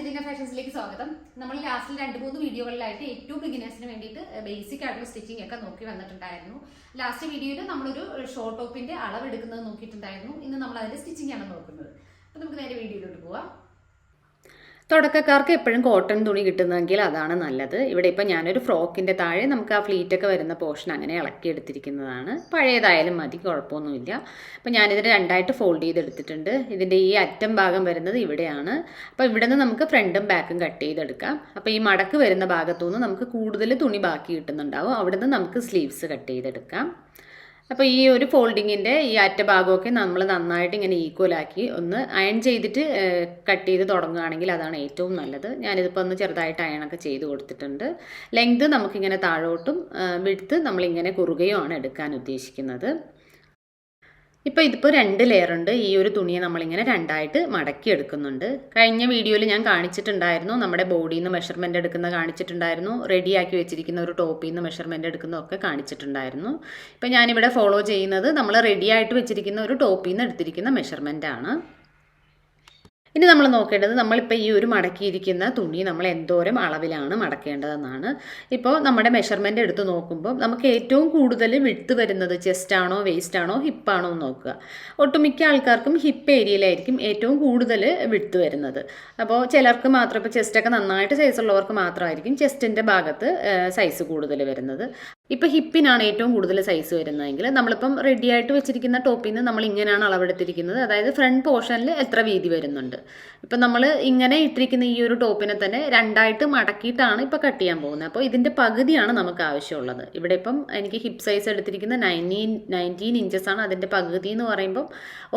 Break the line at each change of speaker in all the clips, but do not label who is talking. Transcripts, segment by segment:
സെലീന ഫാഷൻസിലേക്ക് സ്വാഗതം. നമ്മൾ ലാസ്റ്റിൽ 2-3 വീഡിയോകളിലായിട്ട് ഏറ്റവും ബിഗിനേഴ്സിന് വേണ്ടിയിട്ട് ബേസിക് ആയിട്ടുള്ള സ്റ്റിച്ചിങ് ഒക്കെ നോക്കി വന്നിട്ടുണ്ടായിരുന്നു. ലാസ്റ്റ് വീഡിയോയിൽ നമ്മളൊരു ഷോർട്ട് ടോപ്പിന്റെ അളവ് എടുക്കുന്നത് നോക്കിയിട്ടുണ്ടായിരുന്നു. ഇന്ന് നമ്മൾ അതിന്റെ സ്റ്റിച്ചിങ് ആണ് നോക്കുന്നത്. അപ്പോൾ നമുക്ക് നേരെ വീഡിയോയിലോട്ട് പോവാം.
തുടക്കക്കാർക്ക് എപ്പോഴും കോട്ടൺ തുണി കിട്ടുന്നതെങ്കിൽ അതാണ് നല്ലത്. ഇവിടെ ഇപ്പം ഞാനൊരു ഫ്രോക്കിൻ്റെ താഴെ നമുക്ക് ആ ഫ്ലീറ്റൊക്കെ വരുന്ന പോർഷൻ അങ്ങനെ ഇളക്കിയെടുത്തിരിക്കുന്നതാണ്. പഴയതായാലും മതി, കുഴപ്പമൊന്നുമില്ല. അപ്പം ഞാനിതിന് രണ്ടായിട്ട് ഫോൾഡ് ചെയ്തെടുത്തിട്ടുണ്ട്. ഇതിൻ്റെ ഈ അറ്റം ഭാഗം വരുന്നത് ഇവിടെയാണ്. അപ്പോൾ ഇവിടെ നിന്ന് നമുക്ക് ഫ്രണ്ടും ബാക്കും കട്ട് ചെയ്തെടുക്കാം. അപ്പോൾ ഈ മടക്ക് വരുന്ന ഭാഗത്തുനിന്ന് നമുക്ക് കൂടുതൽ തുണി ബാക്കി കിട്ടുന്നുണ്ടാവും. അവിടെ നിന്ന് നമുക്ക് സ്ലീവ്സ് കട്ട് ചെയ്തെടുക്കാം. അപ്പോൾ ഈ ഒരു ഫോൾഡിങ്ങിൻ്റെ ഈ അറ്റ ഭാഗമൊക്കെ നമ്മൾ നന്നായിട്ട് ഇങ്ങനെ ഈക്വലാക്കി ഒന്ന് അയൺ ചെയ്തിട്ട് കട്ട് ചെയ്ത് തുടങ്ങുകയാണെങ്കിൽ അതാണ് ഏറ്റവും നല്ലത്. ഞാനിതിപ്പോൾ ഒന്ന് ചെറുതായിട്ട് അയണൊക്കെ ചെയ്ത് കൊടുത്തിട്ടുണ്ട്. ലെങ്ത് നമുക്കിങ്ങനെ താഴോട്ടും വിഡ്ത്ത് നമ്മളിങ്ങനെ കുറുകയോ ആണ് എടുക്കാൻ ഉദ്ദേശിക്കുന്നത്. ഇപ്പോൾ ഇതിപ്പോൾ 2 ലെയർ ഉണ്ട്. ഈ ഒരു തുണിയെ നമ്മളിങ്ങനെ രണ്ടായിട്ട് മടക്കി എടുക്കുന്നുണ്ട്. കഴിഞ്ഞ വീഡിയോയിൽ ഞാൻ കാണിച്ചിട്ടുണ്ടായിരുന്നു, നമ്മുടെ ബോഡിയിൽ നിന്ന് മെഷർമെൻറ്റ് എടുക്കുന്ന കാണിച്ചിട്ടുണ്ടായിരുന്നു, റെഡിയാക്കി വെച്ചിരിക്കുന്ന ഒരു ടോപ്പിൽ നിന്ന് മെഷർമെൻറ്റ് എടുക്കുന്നതൊക്കെ കാണിച്ചിട്ടുണ്ടായിരുന്നു. ഇപ്പോൾ ഞാനിവിടെ ഫോളോ ചെയ്യുന്നത് നമ്മൾ റെഡിയായിട്ട് വെച്ചിരിക്കുന്ന ഒരു ടോപ്പിൽ നിന്ന് എടുത്തിരിക്കുന്ന മെഷർമെൻ്റ് ആണ്. ഇനി നമ്മൾ നോക്കേണ്ടത് നമ്മളിപ്പോൾ ഈ ഒരു മടക്കിയിരിക്കുന്ന തുണി നമ്മൾ എന്തോരം അളവിലാണ് മടക്കേണ്ടതെന്നാണ്. ഇപ്പോൾ നമ്മുടെ മെഷർമെൻ്റ് എടുത്ത് നോക്കുമ്പോൾ നമുക്ക് ഏറ്റവും കൂടുതൽ വിഡ്ത്ത് വരുന്നത് ചെസ്റ്റ് ആണോ വേസ്റ്റ് ആണോ ഹിപ്പാണോ എന്ന് നോക്കുക. ഒട്ടുമിക്ക ആൾക്കാർക്കും ഹിപ്പ് ഏരിയയിലായിരിക്കും ഏറ്റവും കൂടുതൽ വിഡ്ത്ത് വരുന്നത്. അപ്പോൾ ചിലർക്ക് മാത്രം, ഇപ്പോൾ ചെസ്റ്റൊക്കെ നന്നായിട്ട് സൈസ് ഉള്ളവർക്ക് മാത്രമായിരിക്കും ചെസ്റ്റിൻ്റെ ഭാഗത്ത് സൈസ് കൂടുതൽ വരുന്നത്. ഇപ്പോൾ ഹിപ്പിനാണ് ഏറ്റവും കൂടുതൽ സൈസ് വരുന്നതെങ്കിൽ നമ്മളിപ്പം റെഡിയായിട്ട് വെച്ചിരിക്കുന്ന ടോപ്പിൽ നിന്ന് നമ്മൾ ഇങ്ങനെയാണ് അളവെടുത്തിരിക്കുന്നത്. അതായത് ഫ്രണ്ട് പോർഷനിൽ എത്ര വീതി വരുന്നുണ്ട്. ഇപ്പം നമ്മൾ ഇങ്ങനെ ഇട്ടിരിക്കുന്ന ഈ ഒരു ടോപ്പിനെ തന്നെ രണ്ടായിട്ട് മടക്കിയിട്ടാണ് ഇപ്പോൾ കട്ട് ചെയ്യാൻ പോകുന്നത്. അപ്പോൾ ഇതിൻ്റെ പകുതിയാണ് നമുക്ക് ആവശ്യമുള്ളത്. ഇവിടെ ഇപ്പം എനിക്ക് ഹിപ്പ് സൈസ് എടുത്തിരിക്കുന്ന 19 ഇഞ്ചസ് ആണ്. അതിൻ്റെ പകുതി എന്ന് പറയുമ്പം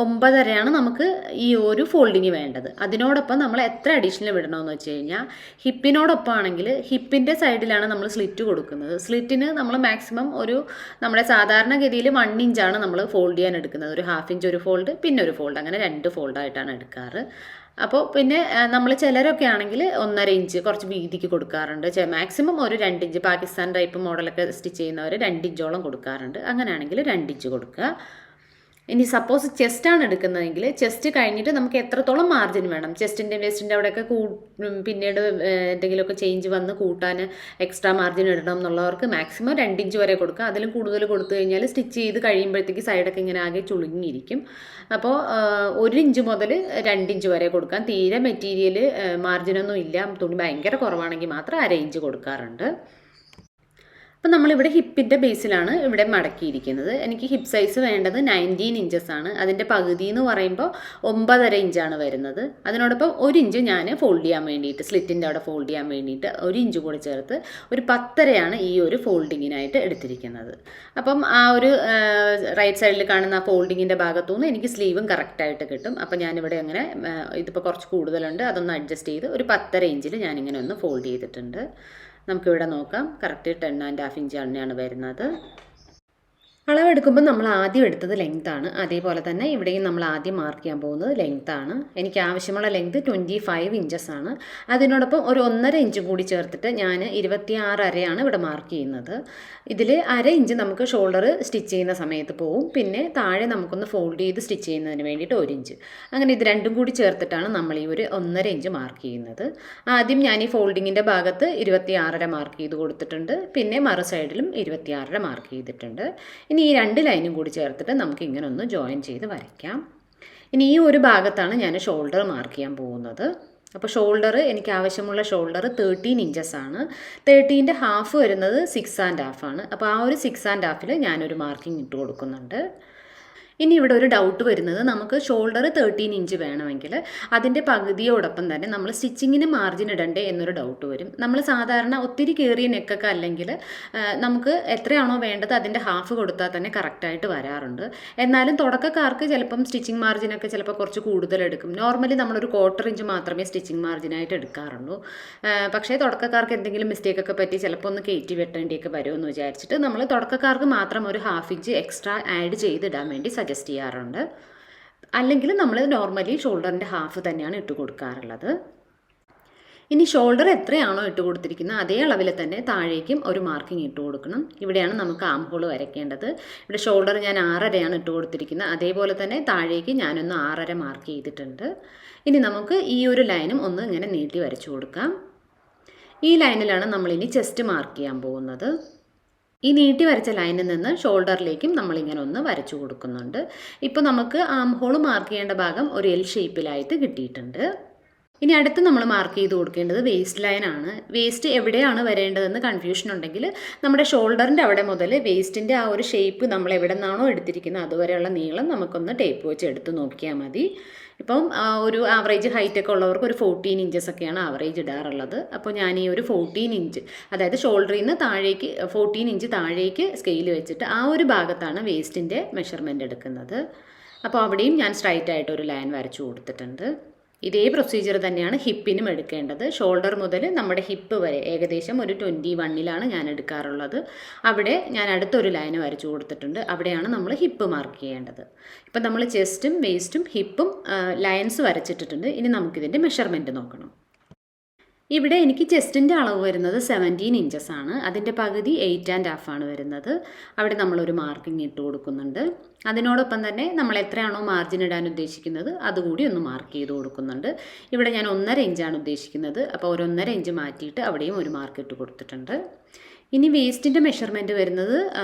9.5 നമുക്ക് ഈ ഒരു ഫോൾഡിങ് വേണ്ടത്. അതിനോടൊപ്പം നമ്മൾ എത്ര അഡീഷണൽ വിടണമെന്ന് വെച്ച് കഴിഞ്ഞാൽ ഹിപ്പിനോടൊപ്പം ആണെങ്കിൽ ഹിപ്പിൻ്റെ സൈഡിലാണ് നമ്മൾ സ്ലിറ്റ് കൊടുക്കുന്നത്. സ്ലിറ്റിന് നമ്മൾ മാക്സിമം നമ്മുടെ സാധാരണഗതിയിൽ 1 ഇഞ്ചാണ് നമ്മൾ ഫോൾഡ് ചെയ്യാൻ എടുക്കുന്നത്. ഒരു 1/2 ഇഞ്ച് ഒരു ഫോൾഡ്, പിന്നെ ഒരു ഫോൾഡ്, അങ്ങനെ 2 ഫോൾഡായിട്ടാണ് എടുക്കാറ്. അപ്പോൾ പിന്നെ നമ്മൾ ചിലരൊക്കെ ആണെങ്കിൽ 1.5 ഇഞ്ച് കുറച്ച് വീതിക്ക് കൊടുക്കാറുണ്ട്. മാക്സിമം ഒരു 2 ഇഞ്ച്, പാകിസ്ഥാൻ ടൈപ്പ് മോഡലൊക്കെ സ്റ്റിച്ച് ചെയ്യുന്നവർ 2 ഇഞ്ചോളം കൊടുക്കാറുണ്ട്. അങ്ങനെയാണെങ്കിൽ 2 ഇഞ്ച് കൊടുക്കുക. ഇനി സപ്പോസ് ചെസ്റ്റാണ് എടുക്കുന്നതെങ്കിൽ ചെസ്റ്റ് കഴിഞ്ഞിട്ട് നമുക്ക് എത്രത്തോളം മാർജിൻ വേണം, ചെസ്റ്റിൻ്റെ വേസ്റ്റിൻ്റെ അവിടെയൊക്കെ പിന്നീട് എന്തെങ്കിലുമൊക്കെ ചേഞ്ച് വന്ന് കൂട്ടാൻ എക്സ്ട്രാ മാർജിൻ ഇടണം എന്നുള്ളവർക്ക് മാക്സിമം 2 ഇഞ്ച് വരെ കൊടുക്കുക. അതിലും കൂടുതൽ കൊടുത്തു കഴിഞ്ഞാൽ സ്റ്റിച്ച് ചെയ്ത് കഴിയുമ്പോഴത്തേക്ക് സൈഡൊക്കെ ഇങ്ങനെ ആകെ ചുളുങ്ങിയിരിക്കും. അപ്പോൾ 1 ഇഞ്ച് മുതൽ 2 ഇഞ്ച് വരെ കൊടുക്കാം. തീരെ മെറ്റീരിയൽ മാർജിനൊന്നും ഇല്ല, തുണി ഭയങ്കര കുറവാണെങ്കിൽ മാത്രം 1/2 ഇഞ്ച് കൊടുക്കാറുണ്ട്. അപ്പം നമ്മളിവിടെ ഹിപ്പിൻ്റെ ബേസിലാണ് ഇവിടെ മടക്കിയിരിക്കുന്നത്. എനിക്ക് ഹിപ്പ് സൈസ് വേണ്ടത് 19 ഇഞ്ചസ് ആണ്. അതിൻ്റെ പകുതി എന്ന് പറയുമ്പോൾ 9.5 ഇഞ്ചാണ് വരുന്നത്. അതിനോടൊപ്പം 1 ഇഞ്ച് ഞാൻ ഫോൾഡ് ചെയ്യാൻ വേണ്ടിയിട്ട്, സ്ലിറ്റിൻ്റെ അവിടെ ഫോൾഡ് ചെയ്യാൻ വേണ്ടിയിട്ട് 1 ഇഞ്ച് കൂടി ചേർത്ത് ഒരു 10.5 ഈ ഒരു ഫോൾഡിങ്ങിനായിട്ട് എടുത്തിരിക്കുന്നത്. അപ്പം ആ ഒരു റൈറ്റ് സൈഡിൽ കാണുന്ന ആ ഫോൾഡിങ്ങിൻ്റെ ഭാഗത്തുനിന്ന് എനിക്ക് സ്ലീവും കറക്റ്റായിട്ട് കിട്ടും. അപ്പം ഞാനിവിടെ അങ്ങനെ ഇതിപ്പോൾ കുറച്ച് കൂടുതലുണ്ട്, അതൊന്ന് അഡ്ജസ്റ്റ് ചെയ്ത് ഒരു 10.5 ഇഞ്ചിൽ ഞാനിങ്ങനെ ഒന്ന് ഫോൾഡ് ചെയ്തിട്ടുണ്ട്. നമുക്കിവിടെ നോക്കാം, കറക്റ്റ് 10.5 ഇഞ്ച് തന്നെയാണ് വരുന്നത്. അളവെടുക്കുമ്പോൾ നമ്മൾ ആദ്യം എടുത്തത് ലെങ്ത് ആണ്. അതേപോലെ തന്നെ ഇവിടെയും നമ്മൾ ആദ്യം മാർക്ക് ചെയ്യാൻ പോകുന്നത് ലെങ്ത് ആണ്. എനിക്ക് ആവശ്യമുള്ള ലെങ്ത് 25 ഇഞ്ചസ് ആണ്. അതിനോടൊപ്പം ഒരു 1.5 ഇഞ്ച് കൂടി ചേർത്തിട്ട് ഞാൻ 26.5 ഇവിടെ മാർക്ക് ചെയ്യുന്നത്. ഇതിൽ 1/2 ഇഞ്ച് നമുക്ക് ഷോൾഡർ സ്റ്റിച്ച് ചെയ്യുന്ന സമയത്ത് പോവും. പിന്നെ താഴെ നമുക്കൊന്ന് ഫോൾഡ് ചെയ്ത് സ്റ്റിച്ച് ചെയ്യുന്നതിന് വേണ്ടിയിട്ട് 1 ഇഞ്ച്. അങ്ങനെ ഇത് രണ്ടും കൂടി ചേർത്തിട്ടാണ് നമ്മൾ ഈ ഒരു 1.5 ഇഞ്ച് മാർക്ക് ചെയ്യുന്നത്. ആദ്യം ഞാൻ ഈ ഫോൾഡിങ്ങിൻ്റെ ഭാഗത്ത് 26.5 മാർക്ക് ചെയ്ത് കൊടുത്തിട്ടുണ്ട്. പിന്നെ മറു സൈഡിലും 26.5 മാർക്ക് ചെയ്തിട്ടുണ്ട്. ഇനി ഈ 2 ലൈനും കൂടി ചേർത്തിട്ട് നമുക്ക് ഇങ്ങനെ ഒന്ന് ജോയിൻ ചെയ്ത് വരയ്ക്കാം. ഇനി ഈ ഒരു ഭാഗത്താണ് ഞാൻ ഷോൾഡർ മാർക്ക് ചെയ്യാൻ പോകുന്നത്. അപ്പോൾ ഷോൾഡർ, എനിക്ക് ആവശ്യമുള്ള ഷോൾഡർ 13 ഇഞ്ചസ് ആണ്. 13ൻ്റെ ഹാഫ് വരുന്നത് 6.5 ആണ്. അപ്പോൾ ആ ഒരു 6.5 ഞാനൊരു മാർക്കിംഗ് ഇട്ട് കൊടുക്കുന്നുണ്ട്. ഇനി ഇവിടെ ഒരു ഡൗട്ട് വരുന്നത്, നമുക്ക് ഷോൾഡർ 13 ഇഞ്ച് വേണമെങ്കിൽ അതിൻ്റെ പകുതിയോടൊപ്പം തന്നെ നമ്മൾ സ്റ്റിച്ചിങ്ങിന് മാർജിൻ ഇടണ്ടേ എന്നൊരു ഡൗട്ട് വരും. നമ്മൾ സാധാരണ ഒത്തിരി കയറിയ നെക്കൊക്കെ അല്ലെങ്കിൽ നമുക്ക് എത്രയാണോ വേണ്ടത് അതിൻ്റെ ഹാഫ് കൊടുത്താൽ തന്നെ കറക്റ്റായിട്ട് വരാറുണ്ട്. എന്നാലും തുടക്കക്കാർക്ക് ചിലപ്പം സ്റ്റിച്ചിങ് മാർജിനൊക്കെ ചിലപ്പോൾ കുറച്ച് കൂടുതലെടുക്കും. നോർമലി നമ്മളൊരു 1/4 ഇഞ്ച് മാത്രമേ സ്റ്റിച്ചിങ് മാർജിനായിട്ട് എടുക്കാറുള്ളൂ. പക്ഷേ തുടക്കക്കാർക്ക് എന്തെങ്കിലും മിസ്റ്റേക്കൊക്കെ പറ്റി ചിലപ്പോൾ ഒന്ന് കയറ്റി വെട്ടേണ്ടിയൊക്കെ വരുമെന്ന് വിചാരിച്ചിട്ട് നമ്മൾ തുടക്കക്കാർക്ക് മാത്രം ഒരു 1/2 ഇഞ്ച് എക്സ്ട്രാ ആഡ് ചെയ്തിടാൻ വേണ്ടി സജസ്റ്റ് ചെയ്യാറുണ്ട്. അല്ലെങ്കിൽ നമ്മൾ നോർമലി ഷോൾഡറിൻ്റെ ഹാഫ് തന്നെയാണ് ഇട്ട് കൊടുക്കാറുള്ളത്. ഇനി ഷോൾഡർ എത്രയാണോ ഇട്ട് കൊടുത്തിരിക്കുന്നത് അതേ അളവിൽ തന്നെ താഴേക്കും ഒരു മാർക്കിംഗ് ഇട്ട് കൊടുക്കണം. ഇവിടെയാണ് നമുക്ക് ആം ഹോൾ വരയ്ക്കേണ്ടത്. ഇവിടെ ഷോൾഡർ ഞാൻ 6.5 ഇട്ട് കൊടുത്തിരിക്കുന്നത്. അതേപോലെ തന്നെ താഴേക്ക് ഞാനൊന്ന് 6.5 മാർക്ക് ചെയ്തിട്ടുണ്ട്. ഇനി നമുക്ക് ഈ ഒരു ലൈനും ഒന്ന് ഇങ്ങനെ നീട്ടി വരച്ചു കൊടുക്കാം. ഈ ലൈനിലാണ് നമ്മളിനി ചെസ്റ്റ് മാർക്ക് ചെയ്യാൻ പോകുന്നത്. ഈ നീട്ടി വരച്ച ലൈനിൽ നിന്ന് ഷോൾഡറിലേക്കും നമ്മളിങ്ങനെ ഒന്ന് വരച്ചു കൊടുക്കുന്നുണ്ട്. ഇപ്പോൾ നമുക്ക് ആം ഹോൾ മാർക്ക് ചെയ്യേണ്ട ഭാഗം ഒരു എൽ ഷേപ്പിലായിട്ട് കിട്ടിയിട്ടുണ്ട്. ഇനി അടുത്ത് നമ്മൾ മാർക്ക് ചെയ്ത് കൊടുക്കേണ്ടത് വേസ്റ്റ് ലൈനാണ്. വേസ്റ്റ് എവിടെയാണ് വരേണ്ടതെന്ന് കൺഫ്യൂഷൻ ഉണ്ടെങ്കിൽ നമ്മുടെ ഷോൾഡറിൻ്റെ അവിടെ മുതൽ വേസ്റ്റിൻ്റെ ആ ഒരു ഷേപ്പ് നമ്മൾ എവിടെ നിന്നാണോ എടുത്തിരിക്കുന്നത് അതുവരെയുള്ള നീളം നമുക്കൊന്ന് ടേപ്പ് വെച്ച് എടുത്ത് നോക്കിയാൽ മതി. ഇപ്പം ഒരു ആവറേജ് ഹൈറ്റൊക്കെ ഉള്ളവർക്ക് ഒരു 14 ഇഞ്ചസ് ഒക്കെയാണ് ആവറേജ് ഇടാറുള്ളത്. അപ്പോൾ ഞാൻ ഈ ഒരു 14 ഇഞ്ച്, അതായത് ഷോൾഡറിൽ നിന്ന് താഴേക്ക് 14 ഇഞ്ച് താഴേക്ക് സ്കെയിൽ വെച്ചിട്ട് ആ ഒരു ഭാഗത്താണ് വേസ്റ്റിൻ്റെ മെഷർമെൻറ്റ് എടുക്കുന്നത്. അപ്പോൾ അവിടെയും ഞാൻ സ്ട്രൈറ്റ് ആയിട്ട് ഒരു ലൈൻ വരച്ചു കൊടുത്തിട്ടുണ്ട്. ഇതേ പ്രൊസീജിയർ തന്നെയാണ് ഹിപ്പിനും എടുക്കേണ്ടത്. ഷോൾഡർ മുതൽ നമ്മുടെ ഹിപ്പ് വരെ ഏകദേശം ഒരു 21 ഞാൻ എടുക്കാറുള്ളത്. അവിടെ ഞാൻ അടുത്തൊരു ലൈന് വരച്ചു കൊടുത്തിട്ടുണ്ട്. അവിടെയാണ് നമ്മൾ ഹിപ്പ് മാർക്ക് ചെയ്യേണ്ടത്. ഇപ്പം നമ്മൾ ചെസ്റ്റും വേസ്റ്റും ഹിപ്പും ലൈൻസ് വരച്ചിട്ടിട്ടുണ്ട്. ഇനി നമുക്കിതിൻ്റെ മെഷർമെൻറ്റ് നോക്കണം. ഇവിടെ എനിക്ക് ചെസ്റ്റിൻ്റെ അളവ് വരുന്നത് 17 ഇഞ്ചസ് ആണ്. അതിൻ്റെ പകുതി 8.5 ആണ് വരുന്നത്. അവിടെ നമ്മളൊരു മാർക്കിംഗ് ഇട്ട് കൊടുക്കുന്നുണ്ട്. അതിനോടൊപ്പം തന്നെ നമ്മൾ എത്രയാണോ മാർജിൻ ഇടാൻ ഉദ്ദേശിക്കുന്നത് അതുകൂടി ഒന്ന് മാർക്ക് ചെയ്ത് കൊടുക്കുന്നുണ്ട്. ഇവിടെ ഞാൻ 1.5 ഇഞ്ചാണ് ഉദ്ദേശിക്കുന്നത്. അപ്പോൾ ഒരു 1.5 ഇഞ്ച് മാറ്റിയിട്ട് അവിടെയും ഒരു മാർക്ക് ഇട്ട് കൊടുത്തിട്ടുണ്ട്. ഇനി വേസ്റ്റിൻ്റെ മെഷർമെൻറ്റ് വരുന്നത്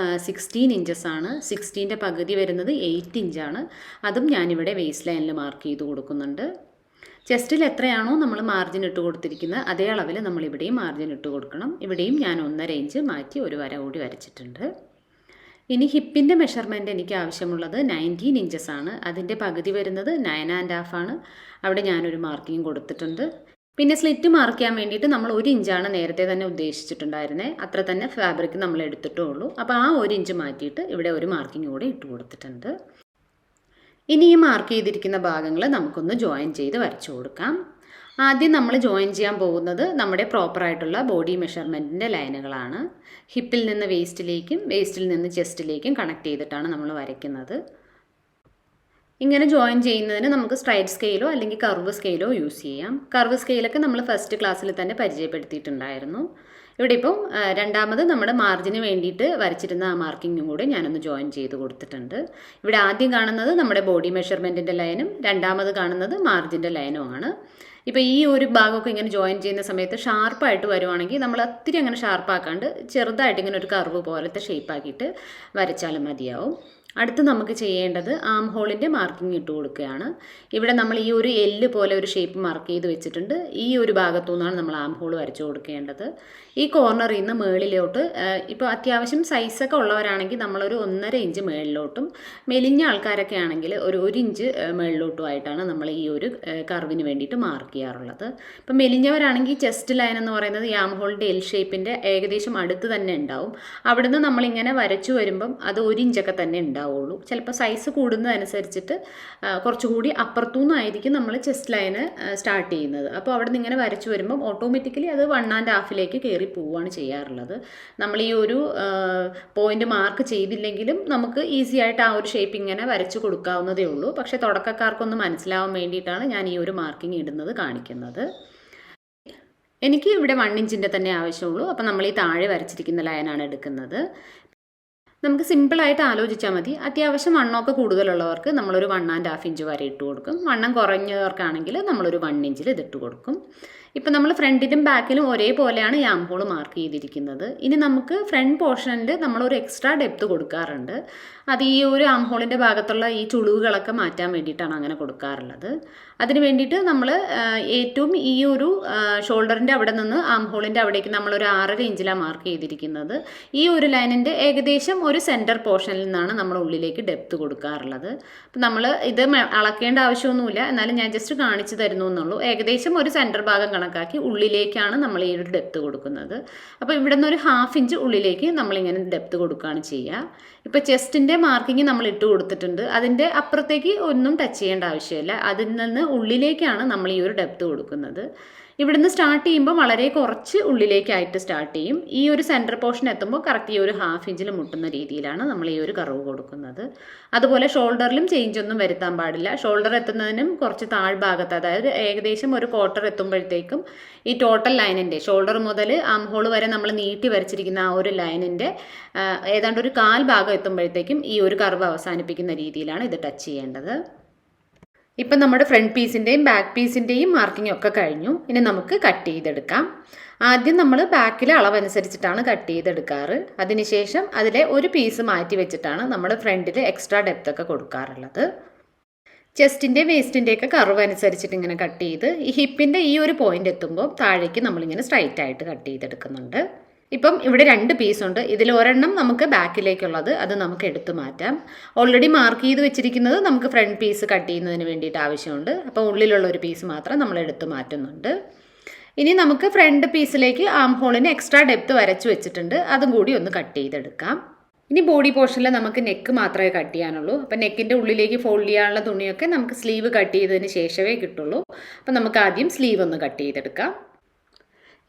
16 ഇഞ്ചസ് ആണ്. 16ൻ്റെ പകുതി വരുന്നത് 8 ഇഞ്ചാണ്. അതും ഞാനിവിടെ വേസ്റ്റ് ലൈനിൽ മാർക്ക് ചെയ്ത് കൊടുക്കുന്നുണ്ട്. ചെസ്റ്റിൽ എത്രയാണോ നമ്മൾ മാർജിൻ ഇട്ട് കൊടുത്തിരിക്കുന്നത് അതേ അളവിൽ നമ്മളിവിടെയും മാർജിൻ ഇട്ട് കൊടുക്കണം. ഇവിടെയും ഞാൻ 1.5 ഇഞ്ച് മാറ്റി ഒരു വര കൂടി വരച്ചിട്ടുണ്ട്. ഇനി ഹിപ്പിൻ്റെ മെഷർമെൻറ്റ് എനിക്ക് ആവശ്യമുള്ളത് 19 ഇഞ്ചസ് ആണ്. അതിൻ്റെ പകുതി വരുന്നത് 9.5 ആണ്. അവിടെ ഞാനൊരു മാർക്കിങ് കൊടുത്തിട്ടുണ്ട്. പിന്നെ സ്ലിറ്റ് മാർക്ക് ചെയ്യാൻ വേണ്ടിയിട്ട് നമ്മൾ 1 ഇഞ്ചാണ് നേരത്തെ തന്നെ ഉദ്ദേശിച്ചിട്ടുണ്ടായിരുന്നത്. അത്ര തന്നെ ഫാബ്രിക് നമ്മൾ എടുത്തിട്ടുള്ളൂ. അപ്പോൾ ആ 1 ഇഞ്ച് മാറ്റിയിട്ട് ഇവിടെ ഒരു മാർക്കിങ് കൂടി ഇട്ട് കൊടുത്തിട്ടുണ്ട്. ഇനി ഈ മാർക്ക് ചെയ്തിരിക്കുന്ന ഭാഗങ്ങൾ നമുക്കൊന്ന് ജോയിൻ ചെയ്ത് വരച്ചു കൊടുക്കാം. ആദ്യം നമ്മൾ ജോയിൻ ചെയ്യാൻ പോകുന്നത് നമ്മുടെ പ്രോപ്പറായിട്ടുള്ള ബോഡി മെഷർമെൻറ്റിൻ്റെ ലൈനുകളാണ്. ഹിപ്പിൽ നിന്ന് വേസ്റ്റിലേക്കും വേസ്റ്റിൽ നിന്ന് ചെസ്റ്റിലേക്കും കണക്ട് ചെയ്തിട്ടാണ് നമ്മൾ വരയ്ക്കുന്നത്. ഇങ്ങനെ ജോയിൻ ചെയ്യുന്നതിന് നമുക്ക് സ്ട്രൈറ്റ് സ്കെയിലോ അല്ലെങ്കിൽ കർവ് സ്കെയിലോ യൂസ് ചെയ്യാം. കർവ് സ്കെയിലൊക്കെ നമ്മൾ ഫസ്റ്റ് ക്ലാസ്സിൽ തന്നെ പരിചയപ്പെടുത്തിയിട്ടുണ്ടായിരുന്നു. ഇവിടെ ഇപ്പം രണ്ടാമത് നമ്മുടെ മാർജിന് വേണ്ടിയിട്ട് വരച്ചിരുന്ന ആ മാർക്കിങ്ങും കൂടെ ഞാനൊന്ന് ജോയിൻ ചെയ്ത് കൊടുത്തിട്ടുണ്ട്. ഇവിടെ ആദ്യം കാണുന്നത് നമ്മുടെ ബോഡി മെഷർമെൻറ്റിൻ്റെ ലൈനും രണ്ടാമത് കാണുന്നത് മാർജിൻ്റെ ലൈനുമാണ്. ഇപ്പോൾ ഈ ഒരു ഭാഗമൊക്കെ ഇങ്ങനെ ജോയിൻ ചെയ്യുന്ന സമയത്ത് ഷാർപ്പായിട്ട് വരുവാണെങ്കിൽ നമ്മൾ ഒത്തിരി അങ്ങനെ ഷാർപ്പാക്കാണ്ട് ചെറുതായിട്ട് ഇങ്ങനെ ഒരു കർവ് പോലത്തെ ഷേപ്പാക്കിയിട്ട് വരച്ചാലും മതിയാവും. അടുത്ത് നമുക്ക് ചെയ്യേണ്ടത് ആം ഹോളിൻ്റെ മാർക്കിംഗ് ഇട്ട് കൊടുക്കുകയാണ്. ഇവിടെ നമ്മൾ ഈ ഒരു എല്ല് പോലെ ഒരു ഷേപ്പ് മാർക്ക് ചെയ്ത് വെച്ചിട്ടുണ്ട്. ഈ ഒരു ഭാഗത്തു നിന്നാണ് നമ്മൾ ആം ഹോൾ വരച്ചു കൊടുക്കേണ്ടത്. ഈ കോർണറിൽ നിന്ന് മുകളിലോട്ട് ഇപ്പോൾ അത്യാവശ്യം സൈസൊക്കെ ഉള്ളവരാണെങ്കിൽ നമ്മളൊരു 1.5 ഇഞ്ച് മുകളിലോട്ടും മെലിഞ്ഞ ആൾക്കാരൊക്കെ ആണെങ്കിൽ ഒരു 1 ഇഞ്ച് മുകളിലോട്ടുമായിട്ടാണ് നമ്മൾ ഈ ഒരു കർവിന് വേണ്ടിയിട്ട് മാർക്ക് ചെയ്യാറുള്ളത്. ഇപ്പം മെലിഞ്ഞവരാണെങ്കിൽ ചെസ്റ്റ് ലൈൻ എന്ന് പറയുന്നത് ഈ ആം ഹോളിൻ്റെ എൽ ഷേപ്പിൻ്റെ ഏകദേശം അടുത്ത് തന്നെ ഉണ്ടാവും. അവിടുന്ന് നമ്മളിങ്ങനെ വരച്ചു വരുമ്പം അത് 1 ഇഞ്ചൊക്കെ തന്നെ ഉണ്ടാവുള്ളൂ. ചിലപ്പോൾ സൈസ് കൂടുന്നതനുസരിച്ചിട്ട് കുറച്ചുകൂടി അപ്പുറത്തുനിന്നായിരിക്കും നമ്മൾ ചെസ്റ്റ് ലൈന് സ്റ്റാർട്ട് ചെയ്യുന്നത്. അപ്പോൾ അവിടെ നിന്ന് ഇങ്ങനെ വരച്ചു വരുമ്പം ഓട്ടോമാറ്റിക്കലി അത് 1.5 കയറി പോവുകയാണ് ചെയ്യാറുള്ളത്. നമ്മൾ ഈ ഒരു പോയിന്റ് മാർക്ക് ചെയ്തില്ലെങ്കിലും നമുക്ക് ഈസി ആയിട്ട് ആ ഒരു ഷേപ്പ് ഇങ്ങനെ വരച്ചു കൊടുക്കാവുന്നതേ ഉള്ളൂ. പക്ഷേ തുടക്കക്കാർക്കൊന്ന് മനസ്സിലാവാൻ വേണ്ടിയിട്ടാണ് ഞാൻ ഈ ഒരു മാർക്കിംഗ് ഇടുന്നത് കാണിക്കുന്നത്. എനിക്ക് ഇവിടെ 1 ഇഞ്ചിൻ്റെ തന്നെ ആവശ്യമുള്ളൂ. അപ്പോൾ നമ്മൾ ഈ താഴെ വരച്ചിരിക്കുന്ന ലൈനാണ് എടുക്കുന്നത്. നമുക്ക് സിമ്പിളായിട്ട് ആലോചിച്ചാൽ മതി. അത്യാവശ്യം വണ്ണമൊക്കെ കൂടുതലുള്ളവർക്ക് നമ്മളൊരു 1.5 ഇഞ്ച് വരെ ഇട്ട് കൊടുക്കും. വണ്ണം കുറഞ്ഞവർക്കാണെങ്കിൽ നമ്മളൊരു 1 ഇഞ്ചിൽ ഇതിട്ട് കൊടുക്കും. ഇപ്പം നമ്മൾ ഫ്രണ്ടിലും ബാക്കിലും ഒരേപോലെയാണ് ഈ ആം ഹോൾ മാർക്ക് ചെയ്തിരിക്കുന്നത്. ഇനി നമുക്ക് ഫ്രണ്ട് പോർഷനിൽ നമ്മളൊരു എക്സ്ട്രാ ഡെപ്ത് കൊടുക്കാറുണ്ട്. അത് ഈ ഒരു ആം ഹോളിൻ്റെ ഭാഗത്തുള്ള ഈ ചുളിവുകളൊക്കെ മാറ്റാൻ വേണ്ടിയിട്ടാണ് അങ്ങനെ കൊടുക്കാറുള്ളത്. അതിന് വേണ്ടിയിട്ട് നമ്മൾ ഏറ്റവും ഈ ഒരു ഷോൾഡറിൻ്റെ അവിടെ നിന്ന് ആം ഹോളിൻ്റെ അവിടേക്ക് നമ്മളൊരു 6.5 ഇഞ്ചിലാണ് മാർക്ക് ചെയ്തിരിക്കുന്നത്. ഈ ഒരു ലൈനിൻ്റെ ഏകദേശം ഒരു സെൻറ്റർ പോർഷനിൽ നിന്നാണ് നമ്മൾ ഉള്ളിലേക്ക് ഡെപ്ത് കൊടുക്കാറുള്ളത്. അപ്പം നമ്മൾ ഇത് അളക്കേണ്ട ആവശ്യമൊന്നുമില്ല, എന്നാലും ഞാൻ ജസ്റ്റ് കാണിച്ചു തരുന്നു എന്നുള്ളൂ. ഏകദേശം ഒരു സെൻറ്റർ ഭാഗം കണക്കാക്കി ഉള്ളിലേക്കാണ് നമ്മൾ ഈ ഒരു ഡെപ്ത് കൊടുക്കുന്നത്. അപ്പോൾ ഇവിടെ നിന്ന് ഒരു 1/2 ഇഞ്ച് ഉള്ളിലേക്ക് നമ്മളിങ്ങനെ ഡെപ്ത് കൊടുക്കുകയാണ് ചെയ്യുക. ഇപ്പോൾ ചെസ്റ്റിൻ്റെ മാർക്കിങ് നമ്മൾ ഇട്ട് കൊടുത്തിട്ടുണ്ട്. അതിൻ്റെ അപ്പുറത്തേക്ക് ഒന്നും ടച്ച് ചെയ്യേണ്ട ആവശ്യമില്ല. അതിൽ നിന്ന് ഉള്ളിലേക്കാണ് നമ്മൾ ഈ ഒരു ഡെപ്ത് കൊടുക്കുന്നത്. ഇവിടുന്ന് സ്റ്റാർട്ട് ചെയ്യുമ്പോൾ വളരെ കുറച്ച് ഉള്ളിലേക്കായിട്ട് സ്റ്റാർട്ട് ചെയ്യും. ഈ ഒരു സെൻറ്റർ പോർഷൻ എത്തുമ്പോൾ കറക്റ്റ് ഈ ഒരു 1/2 ഇഞ്ചിൽ മുട്ടുന്ന രീതിയിലാണ് നമ്മൾ ഈ ഒരു കർവ് കൊടുക്കുന്നത്. അതുപോലെ ഷോൾഡറിലും ചേഞ്ച് ഒന്നും വരുത്താൻ പാടില്ല. ഷോൾഡർ എത്തുന്നതിനും കുറച്ച് താഴ്ഭാഗത്ത്, അതായത് ഏകദേശം ഒരു ക്വാർട്ടർ എത്തുമ്പോഴത്തേക്കും ഈ ടോട്ടൽ ലൈനിൻ്റെ ഷോൾഡർ മുതൽ ആം ഹോൾ വരെ നമ്മൾ നീട്ടി വരച്ചിരിക്കുന്ന ആ ഒരു ലൈനിൻ്റെ ഏതാണ്ട് ഒരു കാൽ ഭാഗം എത്തുമ്പോഴത്തേക്കും ഈ ഒരു കർവ് അവസാനിപ്പിക്കുന്ന രീതിയിലാണ് ഇത് ടച്ച് ചെയ്യേണ്ടത്. ഇപ്പം നമ്മുടെ ഫ്രണ്ട് പീസിൻ്റെയും ബാക്ക് പീസിൻ്റെയും മാർക്കിംഗ് ഒക്കെ കഴിഞ്ഞു. ഇനി നമുക്ക് കട്ട് ചെയ്തെടുക്കാം. ആദ്യം നമ്മൾ ബാക്കിലെ അളവനുസരിച്ചിട്ടാണ് കട്ട് ചെയ്തെടുക്കാറ്. അതിനുശേഷം അതിലെ ഒരു പീസ് മാറ്റി വെച്ചിട്ടാണ് നമ്മൾ ഫ്രണ്ടിൽ എക്സ്ട്രാ ഡെപ്ത് ഒക്കെ കൊടുക്കാറുള്ളത്. ചെസ്റ്റിൻ്റെ വേസ്റ്റിൻ്റെയൊക്കെ കർവ് അനുസരിച്ചിട്ട് ഇങ്ങനെ കട്ട് ചെയ്ത് ഈ ഹിപ്പിൻ്റെ ഈ ഒരു പോയിന്റ് എത്തുമ്പോൾ താഴേക്ക് നമ്മളിങ്ങനെ സ്ട്രൈറ്റ് ആയിട്ട് കട്ട് ചെയ്തെടുക്കുന്നുണ്ട്. ഇപ്പം ഇവിടെ 2 പീസുണ്ട്. ഇതിൽ ഒരെണ്ണം നമുക്ക് ബാക്കിലേക്കുള്ളത്, അത് നമുക്ക് എടുത്തു മാറ്റാം. ഓൾറെഡി മാർക്ക് ചെയ്ത് വെച്ചിരിക്കുന്നത് നമുക്ക് ഫ്രണ്ട് പീസ് കട്ട് ചെയ്യുന്നതിന് വേണ്ടിയിട്ട് ആവശ്യമുണ്ട്. അപ്പോൾ ഉള്ളിലുള്ള ഒരു പീസ് മാത്രം നമ്മൾ എടുത്തു മാറ്റുന്നുണ്ട്. ഇനി നമുക്ക് ഫ്രണ്ട് പീസിലേക്ക് ആം ഹോളിന് എക്സ്ട്രാ ഡെപ്ത് വരച്ചു വെച്ചിട്ടുണ്ട്, അതും കൂടി ഒന്ന് കട്ട് ചെയ്തെടുക്കാം. ഇനി ബോഡി പോർഷനിൽ നമുക്ക് നെക്ക് മാത്രമേ കട്ട് ചെയ്യാനുള്ളൂ. അപ്പം നെക്കിൻ്റെ ഉള്ളിലേക്ക് ഫോൾഡ് ചെയ്യാനുള്ള തുണിയൊക്കെ നമുക്ക് സ്ലീവ് കട്ട് ചെയ്തതിന് ശേഷമേ കിട്ടുള്ളൂ. അപ്പം നമുക്ക് ആദ്യം സ്ലീവ് ഒന്ന് കട്ട് ചെയ്തെടുക്കാം.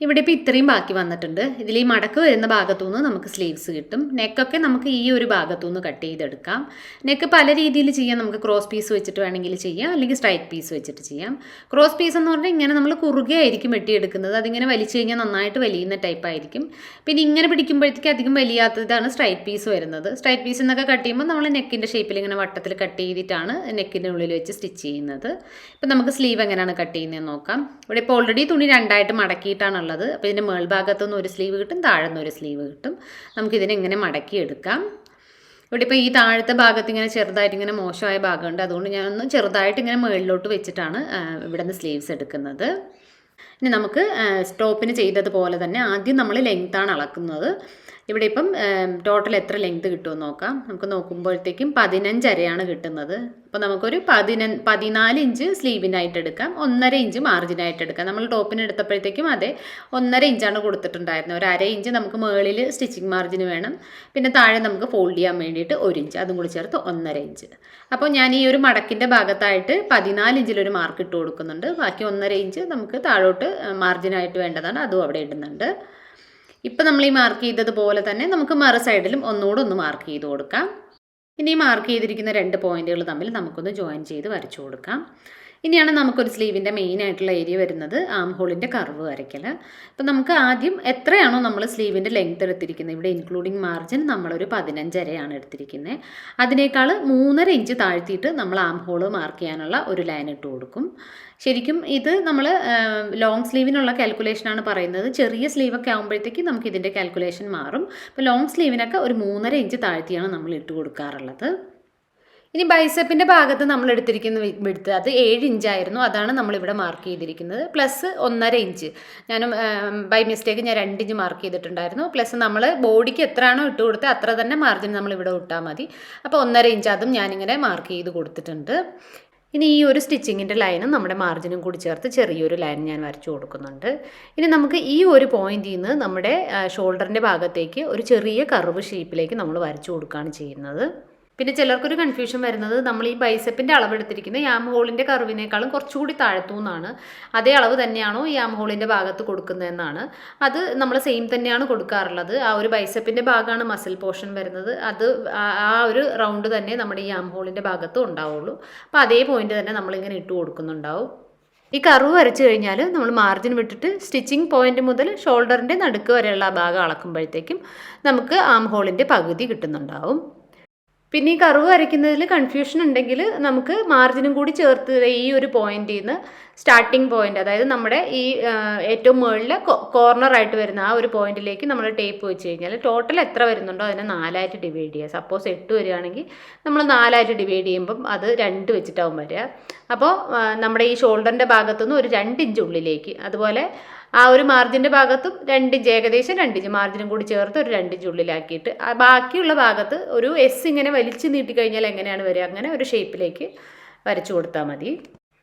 ഇവിടെ ഇപ്പോൾ ഇത്രയും ബാക്കി വന്നിട്ടുണ്ട്. ഇതിൽ ഈ മടക്ക് വരുന്ന ഭാഗത്തുനിന്ന് നമുക്ക് സ്ലീവ്സ് കിട്ടും. നെക്കൊക്കെ നമുക്ക് ഈ ഒരു ഭാഗത്തുനിന്ന് കട്ട് ചെയ്തെടുക്കാം. നെക്ക് പല രീതിയിൽ ചെയ്യാം. നമുക്ക് ക്രോസ് പീസ് വെച്ചിട്ട് വേണമെങ്കിൽ ചെയ്യാം, അല്ലെങ്കിൽ സ്ട്രൈറ്റ് പീസ് വെച്ചിട്ട് ചെയ്യാം. ക്രോസ് പീസ് എന്ന് പറഞ്ഞാൽ ഇങ്ങനെ നമ്മൾ കുറുകെ ആയിരിക്കും വെട്ടിയെടുക്കുന്നത്. അതിങ്ങനെ വലിച്ചു കഴിഞ്ഞാൽ നന്നായിട്ട് വലിയുന്ന ടൈപ്പ് ആയിരിക്കും. പിന്നെ ഇങ്ങനെ പിടിക്കുമ്പോഴത്തേക്ക് അധികം വലിയാത്തതാണ് സ്ട്രൈറ്റ് പീസ് വരുന്നത്. സ്ട്രൈറ്റ് പീസ് എന്നൊക്കെ കട്ട് ചെയ്യുമ്പോൾ നമ്മൾ നെക്കിൻ്റെ ഷേപ്പിൽ ഇങ്ങനെ വട്ടത്തിൽ കട്ട് ചെയ്തിട്ടാണ് നെക്കിൻ്റെ ഉള്ളിൽ വെച്ച് സ്റ്റിച്ച് ചെയ്യുന്നത്. ഇപ്പം നമുക്ക് സ്ലീവ് എങ്ങനെയാണ് കട്ട് ചെയ്യുന്നതെന്ന് നോക്കാം. ഇവിടെ ഇപ്പോൾ ഓൾറെഡി തുണി 2ആയിട്ട് മടക്കിയിട്ടാണ് ഉള്ളത്. അപ്പോൾ ഇതിൻ്റെ മേൾഭാഗത്തുനിന്ന് ഒരു സ്ലീവ് കിട്ടും, താഴെ നിന്ന് ഒരു സ്ലീവ് കിട്ടും. നമുക്കിതിനെ ഇങ്ങനെ മടക്കിയെടുക്കാം. ഇവിടെ ഇപ്പോൾ ഈ താഴത്തെ ഭാഗത്ത് ഇങ്ങനെ ചെറുതായിട്ട് ഇങ്ങനെ മോശമായ ഭാഗമുണ്ട്. അതുകൊണ്ട് ഞാനൊന്ന് ചെറുതായിട്ട് ഇങ്ങനെ മുകളിലോട്ട് വെച്ചിട്ടാണ് ഇവിടെ നിന്ന് സ്ലീവ്സ് എടുക്കുന്നത്. ഇനി നമുക്ക് സ്റ്റോപ്പിന് ചെയ്തതുപോലെ തന്നെ ആദ്യം നമ്മൾ ലെങ്ത്താണ് അളക്കുന്നത്. ഇവിടെ ഇപ്പം ടോട്ടൽ എത്ര ലെങ്ത് കിട്ടുമെന്ന് നോക്കാം. നമുക്ക് നോക്കുമ്പോഴത്തേക്കും 15 അരയാണ് കിട്ടുന്നത്. അപ്പോൾ നമുക്കൊരു 14 ഇഞ്ച് സ്ലീവിനായിട്ട് എടുക്കാം, 1.5 ഇഞ്ച് മാർജിനായിട്ട് എടുക്കാം. നമ്മൾ ടോപ്പിന് എടുത്തപ്പോഴത്തേക്കും അതെ 1.5 ഇഞ്ചാണ് കൊടുത്തിട്ടുണ്ടായിരുന്നത്. ഒരു 1/2 ഇഞ്ച് നമുക്ക് മുകളിൽ സ്റ്റിച്ചിങ് മാർജിന് വേണം. പിന്നെ താഴെ നമുക്ക് ഫോൾഡ് ചെയ്യാൻ വേണ്ടിയിട്ട് 1 ഇഞ്ച്, അതും കൂടി ചേർത്ത് 1.5 ഇഞ്ച്. അപ്പോൾ ഞാൻ ഈ ഒരു മടക്കിൻ്റെ ഭാഗത്തായിട്ട് 14 ഇഞ്ചിലൊരു മാർക്ക് ഇട്ട് കൊടുക്കുന്നുണ്ട്. ബാക്കി 1.5 ഇഞ്ച് നമുക്ക് താഴോട്ട് മാർജിനായിട്ട് വേണ്ടതാണ്, അതും അവിടെ ഇടുന്നുണ്ട്. ഇപ്പം നമ്മൾ ഈ മാർക്ക് ചെയ്തതുപോലെ തന്നെ നമുക്ക് മറു സൈഡിലും ഒന്നുകൂടെ ഒന്ന് മാർക്ക് ചെയ്ത് കൊടുക്കാം. ഇനി മാർക്ക് ചെയ്തിരിക്കുന്ന 2 പോയിന്റുകൾ തമ്മിൽ നമുക്കൊന്ന് ജോയിൻ ചെയ്ത് വരച്ചു കൊടുക്കാം. ഇനിയാണ് നമുക്കൊരു സ്ലീവിൻ്റെ മെയിൻ ആയിട്ടുള്ള ഏരിയ വരുന്നത് ആം ഹോളിൻ്റെ കർവ് വരയ്ക്കൽ. അപ്പം നമുക്ക് ആദ്യം എത്രയാണോ നമ്മൾ സ്ലീവിൻ്റെ ലെങ്ത് എടുത്തിരിക്കുന്നത്, ഇവിടെ ഇൻക്ലൂഡിങ് മാർജിൻ നമ്മളൊരു 15 അരയാണ് എടുത്തിരിക്കുന്നത്. അതിനേക്കാൾ 3.5 ഇഞ്ച് താഴ്ത്തിയിട്ട് നമ്മൾ ആം ഹോള് മാർക്ക് ചെയ്യാനുള്ള ഒരു ലൈൻ ഇട്ട് കൊടുക്കും. ശരിക്കും ഇത് നമ്മൾ ലോങ് സ്ലീവിനുള്ള കാൽക്കുലേഷനാണ് പറയുന്നത്. ചെറിയ സ്ലീവൊക്കെ ആകുമ്പോഴത്തേക്ക് നമുക്ക് ഇതിൻ്റെ കാൽക്കുലേഷൻ മാറും. അപ്പോൾ ലോങ് സ്ലീവിനൊക്കെ ഒരു 3.5 ഇഞ്ച് താഴ്ത്തിയാണ് നമ്മൾ ഇട്ട് കൊടുക്കാറുള്ളത്. ഇനി ബൈസെപ്പിൻ്റെ ഭാഗത്ത് നമ്മൾ എടുത്തിരിക്കുന്ന വിഡ്ത്ത് അത് 7 ഇഞ്ചായിരുന്നു. അതാണ് നമ്മളിവിടെ മാർക്ക് ചെയ്തിരിക്കുന്നത്. പ്ലസ് 1.5 ഇഞ്ച് ഞാൻ ബൈ മിസ്റ്റേക്ക് ഞാൻ 2 ഇഞ്ച് മാർക്ക് ചെയ്തിട്ടുണ്ടായിരുന്നു. പ്ലസ് നമ്മൾ ബോഡിക്ക് എത്രയാണോ ഇട്ട് കൊടുത്തത് അത്ര തന്നെ മാർജിൻ നമ്മളിവിടെ ഇട്ടാൽ മതി. അപ്പോൾ 1.5 ഇഞ്ച് അതും ഞാനിങ്ങനെ മാർക്ക് ചെയ്ത് കൊടുത്തിട്ടുണ്ട്. ഇനി ഈ ഒരു സ്റ്റിച്ചിങ്ങിൻ്റെ ലൈനും നമ്മുടെ മാർജിനും കൂടി ചേർത്ത് ചെറിയൊരു ലൈൻ ഞാൻ വരച്ചു കൊടുക്കുന്നുണ്ട്. ഇനി നമുക്ക് ഈ ഒരു പോയിന്റിൽ നിന്ന് നമ്മുടെ ഷോൾഡറിൻ്റെ ഭാഗത്തേക്ക് ഒരു ചെറിയ കർവ് ഷേപ്പിലേക്ക് നമ്മൾ വരച്ചു കൊടുക്കുകയാണ് ചെയ്യുന്നത്. പിന്നെ ചിലർക്കൊരു കൺഫ്യൂഷൻ വരുന്നത് നമ്മൾ ഈ ബൈസെപ്പിൻ്റെ അളവെടുത്തിരിക്കുന്നത് ഈ ആം ഹോളിൻ്റെ കർവിനേക്കാളും കുറച്ചുകൂടി താഴ്ത്തുനിന്നാണ്. അതേ അളവ് തന്നെയാണോ ഈ ആം ഹോളിൻ്റെ ഭാഗത്ത് കൊടുക്കുന്നതെന്നാണ്. അത് നമ്മൾ സെയിം തന്നെയാണ് കൊടുക്കാറുള്ളത്. ആ ഒരു ബൈസെപ്പിൻ്റെ ഭാഗമാണ് മസിൽ പോർഷൻ വരുന്നത്. അത് ആ ഒരു റൗണ്ട് തന്നെ നമ്മുടെ ഈ ആം ഹോളിൻ്റെ ഭാഗത്തും ഉണ്ടാവുള്ളൂ. അപ്പോൾ അതേ പോയിന്റ് തന്നെ നമ്മളിങ്ങനെ ഇട്ട് കൊടുക്കുന്നുണ്ടാവും. ഈ കർവ് വരച്ചു കഴിഞ്ഞാൽ നമ്മൾ മാർജിൻ വിട്ടിട്ട് സ്റ്റിച്ചിങ് പോയിന്റ് മുതൽ ഷോൾഡറിൻ്റെ നടുക്ക് വരെയുള്ള ഭാഗം അളക്കുമ്പോഴത്തേക്കും നമുക്ക് ആം ഹോളിൻ്റെ പകുതി കിട്ടുന്നുണ്ടാവും. പിന്നെ ഈ കർവ് വരയ്ക്കുന്നതിൽ കൺഫ്യൂഷൻ ഉണ്ടെങ്കിൽ നമുക്ക് മാർജിനും കൂടി ചേർത്ത് ഈ ഒരു പോയിന്റിൽ നിന്ന് സ്റ്റാർട്ടിംഗ് പോയിന്റ്, അതായത് നമ്മുടെ ഈ ഏറ്റവും മുകളിൽ കോർണറായിട്ട് വരുന്ന ആ ഒരു പോയിന്റിലേക്ക് നമ്മൾ ടേപ്പ് വെച്ച് കഴിഞ്ഞാൽ ടോട്ടൽ എത്ര വരുന്നുണ്ടോ അതിനെ 4ആയിട്ട് ഡിവൈഡ് ചെയ്യുക. സപ്പോസ് 8 വരികയാണെങ്കിൽ നമ്മൾ 4ആയിട്ട് ഡിവൈഡ് ചെയ്യുമ്പം അത് 2 വെച്ചിട്ടാവും വരിക. അപ്പോൾ നമ്മുടെ ഈ ഷോൾഡറിൻ്റെ ഭാഗത്തുനിന്ന് ഒരു 2 ഇഞ്ച് ഉള്ളിലേക്ക്, അതുപോലെ ആ ഒരു മാർജിൻ്റെ ഭാഗത്തും 2 ഇഞ്ച്, ഏകദേശം 2 ഇഞ്ച് മാർജിനും കൂടി ചേർത്ത് ഒരു 2 ഇഞ്ച് ഉള്ളിലാക്കിയിട്ട് ബാക്കിയുള്ള ഭാഗത്ത് ഒരു എസ് ഇങ്ങനെ വലിച്ചു നീട്ടിക്കഴിഞ്ഞാൽ എങ്ങനെയാണ് വരിക, അങ്ങനെ ഒരു ഷേപ്പിലേക്ക് വരച്ചു കൊടുത്താൽ മതി.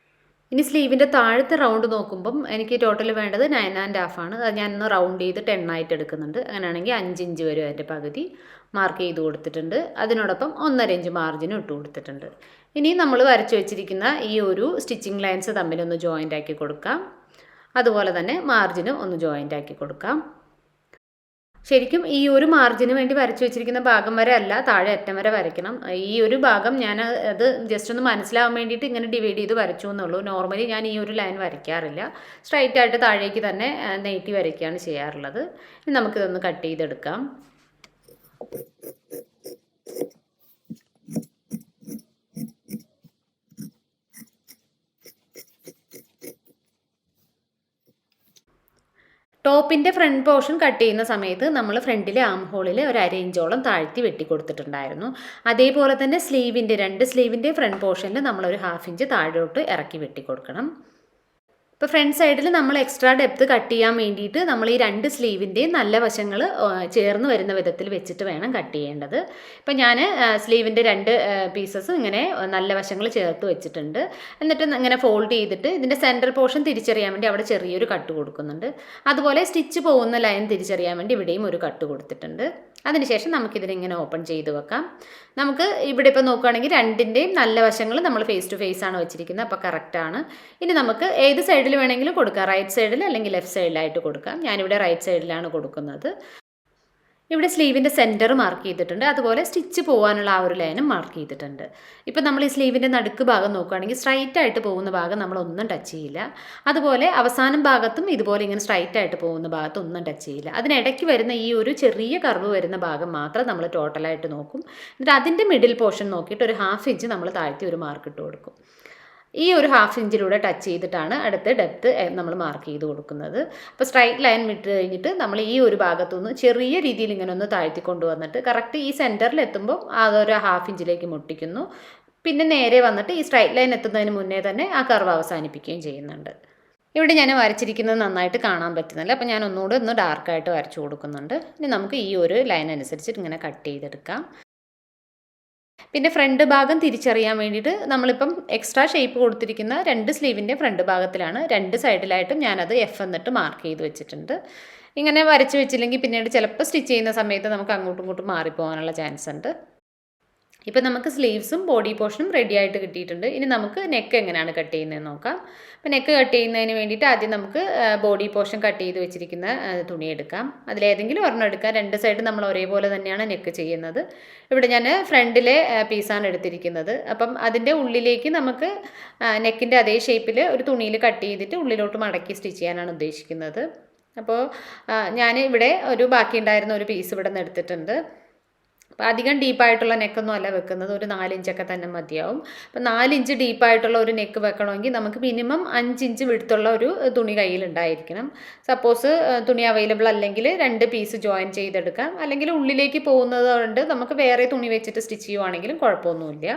ഇനി സ്ലീവിൻ്റെ താഴത്തെ റൗണ്ട് നോക്കുമ്പം എനിക്ക് ടോട്ടൽ വേണ്ടത് 9.5 ആണ്. അത് ഞാനൊന്ന് റൗണ്ട് ചെയ്ത് 10 ആയിട്ട് എടുക്കുന്നുണ്ട്. അങ്ങനെയാണെങ്കിൽ 5 ഇഞ്ച് വരും അതിൻ്റെ പകുതി മാർക്ക് ചെയ്ത് കൊടുത്തിട്ടുണ്ട്. അതിനോടൊപ്പം 1.5 ഇഞ്ച് മാർജിനും ഇട്ട് കൊടുത്തിട്ടുണ്ട്. ഇനി നമ്മൾ വരച്ചു വെച്ചിരിക്കുന്ന ഈ ഒരു സ്റ്റിച്ചിങ് ലൈൻസ് തമ്മിലൊന്ന് ജോയിൻ്റ് ആക്കി കൊടുക്കാം. അതുപോലെ തന്നെ മാർജിനും ഒന്ന് ജോയിൻ്റ് ആക്കി കൊടുക്കാം. ശരിക്കും ഈ ഒരു മാർജിന് വേണ്ടി വരച്ചു വെച്ചിരിക്കുന്ന ഭാഗം വരെ അല്ല, താഴെ അറ്റം വരെ വരയ്ക്കണം. ഈ ഒരു ഭാഗം ഞാൻ അത് ജസ്റ്റ് ഒന്ന് മനസ്സിലാവാൻ വേണ്ടിയിട്ട് ഇങ്ങനെ ഡിവൈഡ് ചെയ്ത് വരച്ചു എന്നുള്ളൂ. നോർമലി ഞാൻ ഈ ഒരു ലൈൻ വരയ്ക്കാറില്ല, സ്ട്രൈറ്റ് ആയിട്ട് താഴേക്ക് തന്നെ നീട്ടി വരയ്ക്കുകയാണ് ചെയ്യാറുള്ളത്. ഇനി നമുക്കിതൊന്ന് കട്ട് ചെയ്തെടുക്കാം. ടോപ്പിൻ്റെ ഫ്രണ്ട് പോർഷൻ കട്ട് ചെയ്യുന്ന സമയത്ത് നമ്മൾ ഫ്രണ്ടിലെ ആം ഹോളിൽ ഒരു 1/2 ഇഞ്ചോളം താഴ്ത്തി വെട്ടി കൊടുത്തിട്ടുണ്ടായിരുന്നു. അതേപോലെ തന്നെ സ്ലീവിൻ്റെ 2 സ്ലീവിൻ്റെ ഫ്രണ്ട് പോർഷനിൽ നമ്മളൊരു 1/2 ഇഞ്ച് താഴോട്ട് ഇറക്കി വെട്ടി കൊടുക്കണം. ഇപ്പോൾ ഫ്രണ്ട് സൈഡിൽ നമ്മൾ എക്സ്ട്രാ ഡെപ്ത് കട്ട് ചെയ്യാൻ വേണ്ടിയിട്ട് നമ്മൾ ഈ 2 സ്ലീവിൻ്റെയും നല്ല വശങ്ങൾ ചേർന്ന് വരുന്ന വിധത്തിൽ വെച്ചിട്ട് വേണം കട്ട് ചെയ്യേണ്ടത്. ഇപ്പോൾ ഞാൻ സ്ലീവിൻ്റെ 2 പീസസ് ഇങ്ങനെ നല്ല വശങ്ങൾ ചേർത്ത് വെച്ചിട്ടുണ്ട്. എന്നിട്ട് ഇങ്ങനെ ഫോൾഡ് ചെയ്തിട്ട് ഇതിൻ്റെ സെൻറ്റർ പോർഷൻ തിരിച്ചറിയാൻ വേണ്ടി അവിടെ ചെറിയൊരു കട്ട് കൊടുക്കുന്നുണ്ട്. അതുപോലെ സ്റ്റിച്ച് പോകുന്ന ലൈൻ തിരിച്ചറിയാൻ വേണ്ടി ഇവിടെയും ഒരു കട്ട് കൊടുത്തിട്ടുണ്ട്. അതിനുശേഷം നമുക്കിതിനിങ്ങനെ ഓപ്പൺ ചെയ്ത് വെക്കാം. നമുക്ക് ഇവിടെ ഇപ്പോൾ നോക്കുകയാണെങ്കിൽ 2ൻ്റെയും നല്ല വശങ്ങൾ നമ്മൾ ഫേസ് ടു ഫേസ് ആണ് വെച്ചിരിക്കുന്നത്, അപ്പോൾ കറക്റ്റാണ്. ഇനി നമുക്ക് ഏത് സൈഡിൽ വേണമെങ്കിലും കൊടുക്കാം, റൈറ്റ് സൈഡിൽ അല്ലെങ്കിൽ ലെഫ്റ്റ് സൈഡിലായിട്ട് കൊടുക്കാം. ഞാനിവിടെ റൈറ്റ് സൈഡിലാണ് കൊടുക്കുന്നത്. ഇവിടെ സ്ലീവിൻ്റെ സെൻറ്റർ മാർക്ക് ചെയ്തിട്ടുണ്ട്, അതുപോലെ സ്റ്റിച്ച് പോകാനുള്ള ആ ഒരു ലൈനും മാർക്ക് ചെയ്തിട്ടുണ്ട്. ഇപ്പം നമ്മൾ ഈ സ്ലീവിൻ്റെ നടുക്ക് ഭാഗം നോക്കുകയാണെങ്കിൽ സ്ട്രൈറ്റ് ആയിട്ട് പോകുന്ന ഭാഗം നമ്മളൊന്നും ടച്ച് ചെയ്യില്ല. അതുപോലെ അവസാനം ഭാഗത്തും ഇതുപോലെ ഇങ്ങനെ സ്ട്രൈറ്റ് ആയിട്ട് പോകുന്ന ഭാഗത്ത് ഒന്നും ടച്ച് ചെയ്യില്ല. അതിനിടയ്ക്ക് വരുന്ന ഈ ഒരു ചെറിയ കർവ് വരുന്ന ഭാഗം മാത്രം നമ്മൾ ടോട്ടലായിട്ട് നോക്കും. എന്നിട്ട് അതിൻ്റെ മിഡിൽ പോർഷൻ നോക്കിയിട്ട് ഒരു 1/2 ഇഞ്ച് നമ്മൾ താഴ്ത്തി ഒരു മാർക്ക് ഇട്ട് കൊടുക്കും. ഈ ഒരു 1/2 ഇഞ്ചിലൂടെ ടച്ച് ചെയ്തിട്ടാണ് അടുത്ത ഡെപ്ത് നമ്മൾ മാർക്ക് ചെയ്ത് കൊടുക്കുന്നത്. അപ്പോൾ സ്ട്രൈറ്റ് ലൈൻ വിട്ട് കഴിഞ്ഞിട്ട് നമ്മൾ ഈ ഒരു ഭാഗത്തുനിന്ന് ചെറിയ രീതിയിൽ ഇങ്ങനെ ഒന്ന് താഴ്ത്തി കൊണ്ടുവന്നിട്ട് കറക്റ്റ് ഈ സെൻറ്ററിൽ എത്തുമ്പോൾ അതൊരു 1/2 ഇഞ്ചിലേക്ക് മുട്ടിക്കുന്നു. പിന്നെ നേരെ വന്നിട്ട് ഈ സ്ട്രൈറ്റ് ലൈൻ എത്തുന്നതിന് മുന്നേ തന്നെ ആ കർവ് അവസാനിപ്പിക്കുകയും ചെയ്യുന്നുണ്ട്. ഇവിടെ ഞാൻ വരച്ചിരിക്കുന്നത് നന്നായിട്ട് കാണാൻ പറ്റുന്നില്ല, അപ്പോൾ ഞാൻ ഒന്നുകൂടെ ഒന്ന് ഡാർക്കായിട്ട് വരച്ചു കൊടുക്കുന്നുണ്ട്. ഇനി നമുക്ക് ഈ ഒരു ലൈൻ അനുസരിച്ചിട്ട് ഇങ്ങനെ കട്ട് ചെയ്തെടുക്കാം. പിന്നെ ഫ്രണ്ട് ഭാഗം തിരിച്ചറിയാൻ വേണ്ടിയിട്ട് നമ്മളിപ്പം എക്സ്ട്രാ ഷേപ്പ് കൊടുത്തിരിക്കുന്ന 2 സ്ലീവിൻ്റെ ഫ്രണ്ട് ഭാഗത്തിലാണ് 2 സൈഡിലായിട്ടും ഞാനത് F എന്നിട്ട് മാർക്ക് ചെയ്ത് വെച്ചിട്ടുണ്ട്. ഇങ്ങനെ വരച്ച് വെച്ചില്ലെങ്കിൽ പിന്നീട് ചിലപ്പോൾ സ്റ്റിച്ച് ചെയ്യുന്ന സമയത്ത് നമുക്ക് അങ്ങോട്ടും ഇങ്ങോട്ടും മാറിപ്പോകാനുള്ള ചാൻസ് ഉണ്ട്. ഇപ്പം നമുക്ക് സ്ലീവ്സും ബോഡി പോർഷനും റെഡി ആയിട്ട് കിട്ടിയിട്ടുണ്ട്. ഇനി നമുക്ക് നെക്ക് എങ്ങനെയാണ് കട്ട് ചെയ്യുന്നതെന്ന് നോക്കാം. അപ്പോൾ നെക്ക് കട്ട് ചെയ്യുന്നതിന് വേണ്ടിയിട്ട് ആദ്യം നമുക്ക് ബോഡി പോർഷൻ കട്ട് ചെയ്ത് വെച്ചിരിക്കുന്ന തുണി എടുക്കാം. അതിലേതെങ്കിലും ഒരെണ്ണം എടുക്കാം. 2 സൈഡ് നമ്മൾ ഒരേപോലെ തന്നെയാണ് നെക്ക് ചെയ്യുന്നത്. ഇവിടെ ഞാൻ ഫ്രണ്ടിലെ പീസാണ് എടുത്തിരിക്കുന്നത്. അപ്പം അതിൻ്റെ ഉള്ളിലേക്ക് നമുക്ക് നെക്കിൻ്റെ അതേ ഷേപ്പിൽ ഒരു തുണിയിൽ കട്ട് ചെയ്തിട്ട് ഉള്ളിലോട്ട് മടക്കി സ്റ്റിച്ച് ചെയ്യാനാണ് ഉദ്ദേശിക്കുന്നത്. അപ്പോൾ ഞാൻ ഇവിടെ ഒരു ബാക്കി ഉണ്ടായിരുന്ന ഒരു പീസ് ഇവിടെ നിന്ന് എടുത്തിട്ടുണ്ട്. അപ്പോൾ അധികം ഡീപ്പായിട്ടുള്ള നെക്കൊന്നും അല്ല വെക്കുന്നത്, ഒരു 4 ഇഞ്ചൊക്കെ തന്നെ മതിയാവും. അപ്പോൾ 4 ഇഞ്ച് ഡീപ്പായിട്ടുള്ള ഒരു നെക്ക് വെക്കണമെങ്കിൽ നമുക്ക് മിനിമം 5 ഇഞ്ച് വിടുത്തുള്ള ഒരു തുണി കയ്യിലുണ്ടായിരിക്കണം. സപ്പോസ് തുണി അവൈലബിൾ അല്ലെങ്കിൽ 2 പീസ് ജോയിൻ ചെയ്തെടുക്കാം. അല്ലെങ്കിൽ ഉള്ളിലേക്ക് പോകുന്നത് കൊണ്ട് നമുക്ക് വേറെ തുണി വെച്ചിട്ട് സ്റ്റിച്ച് ചെയ്യുവാണെങ്കിലും കുഴപ്പമൊന്നുമില്ല.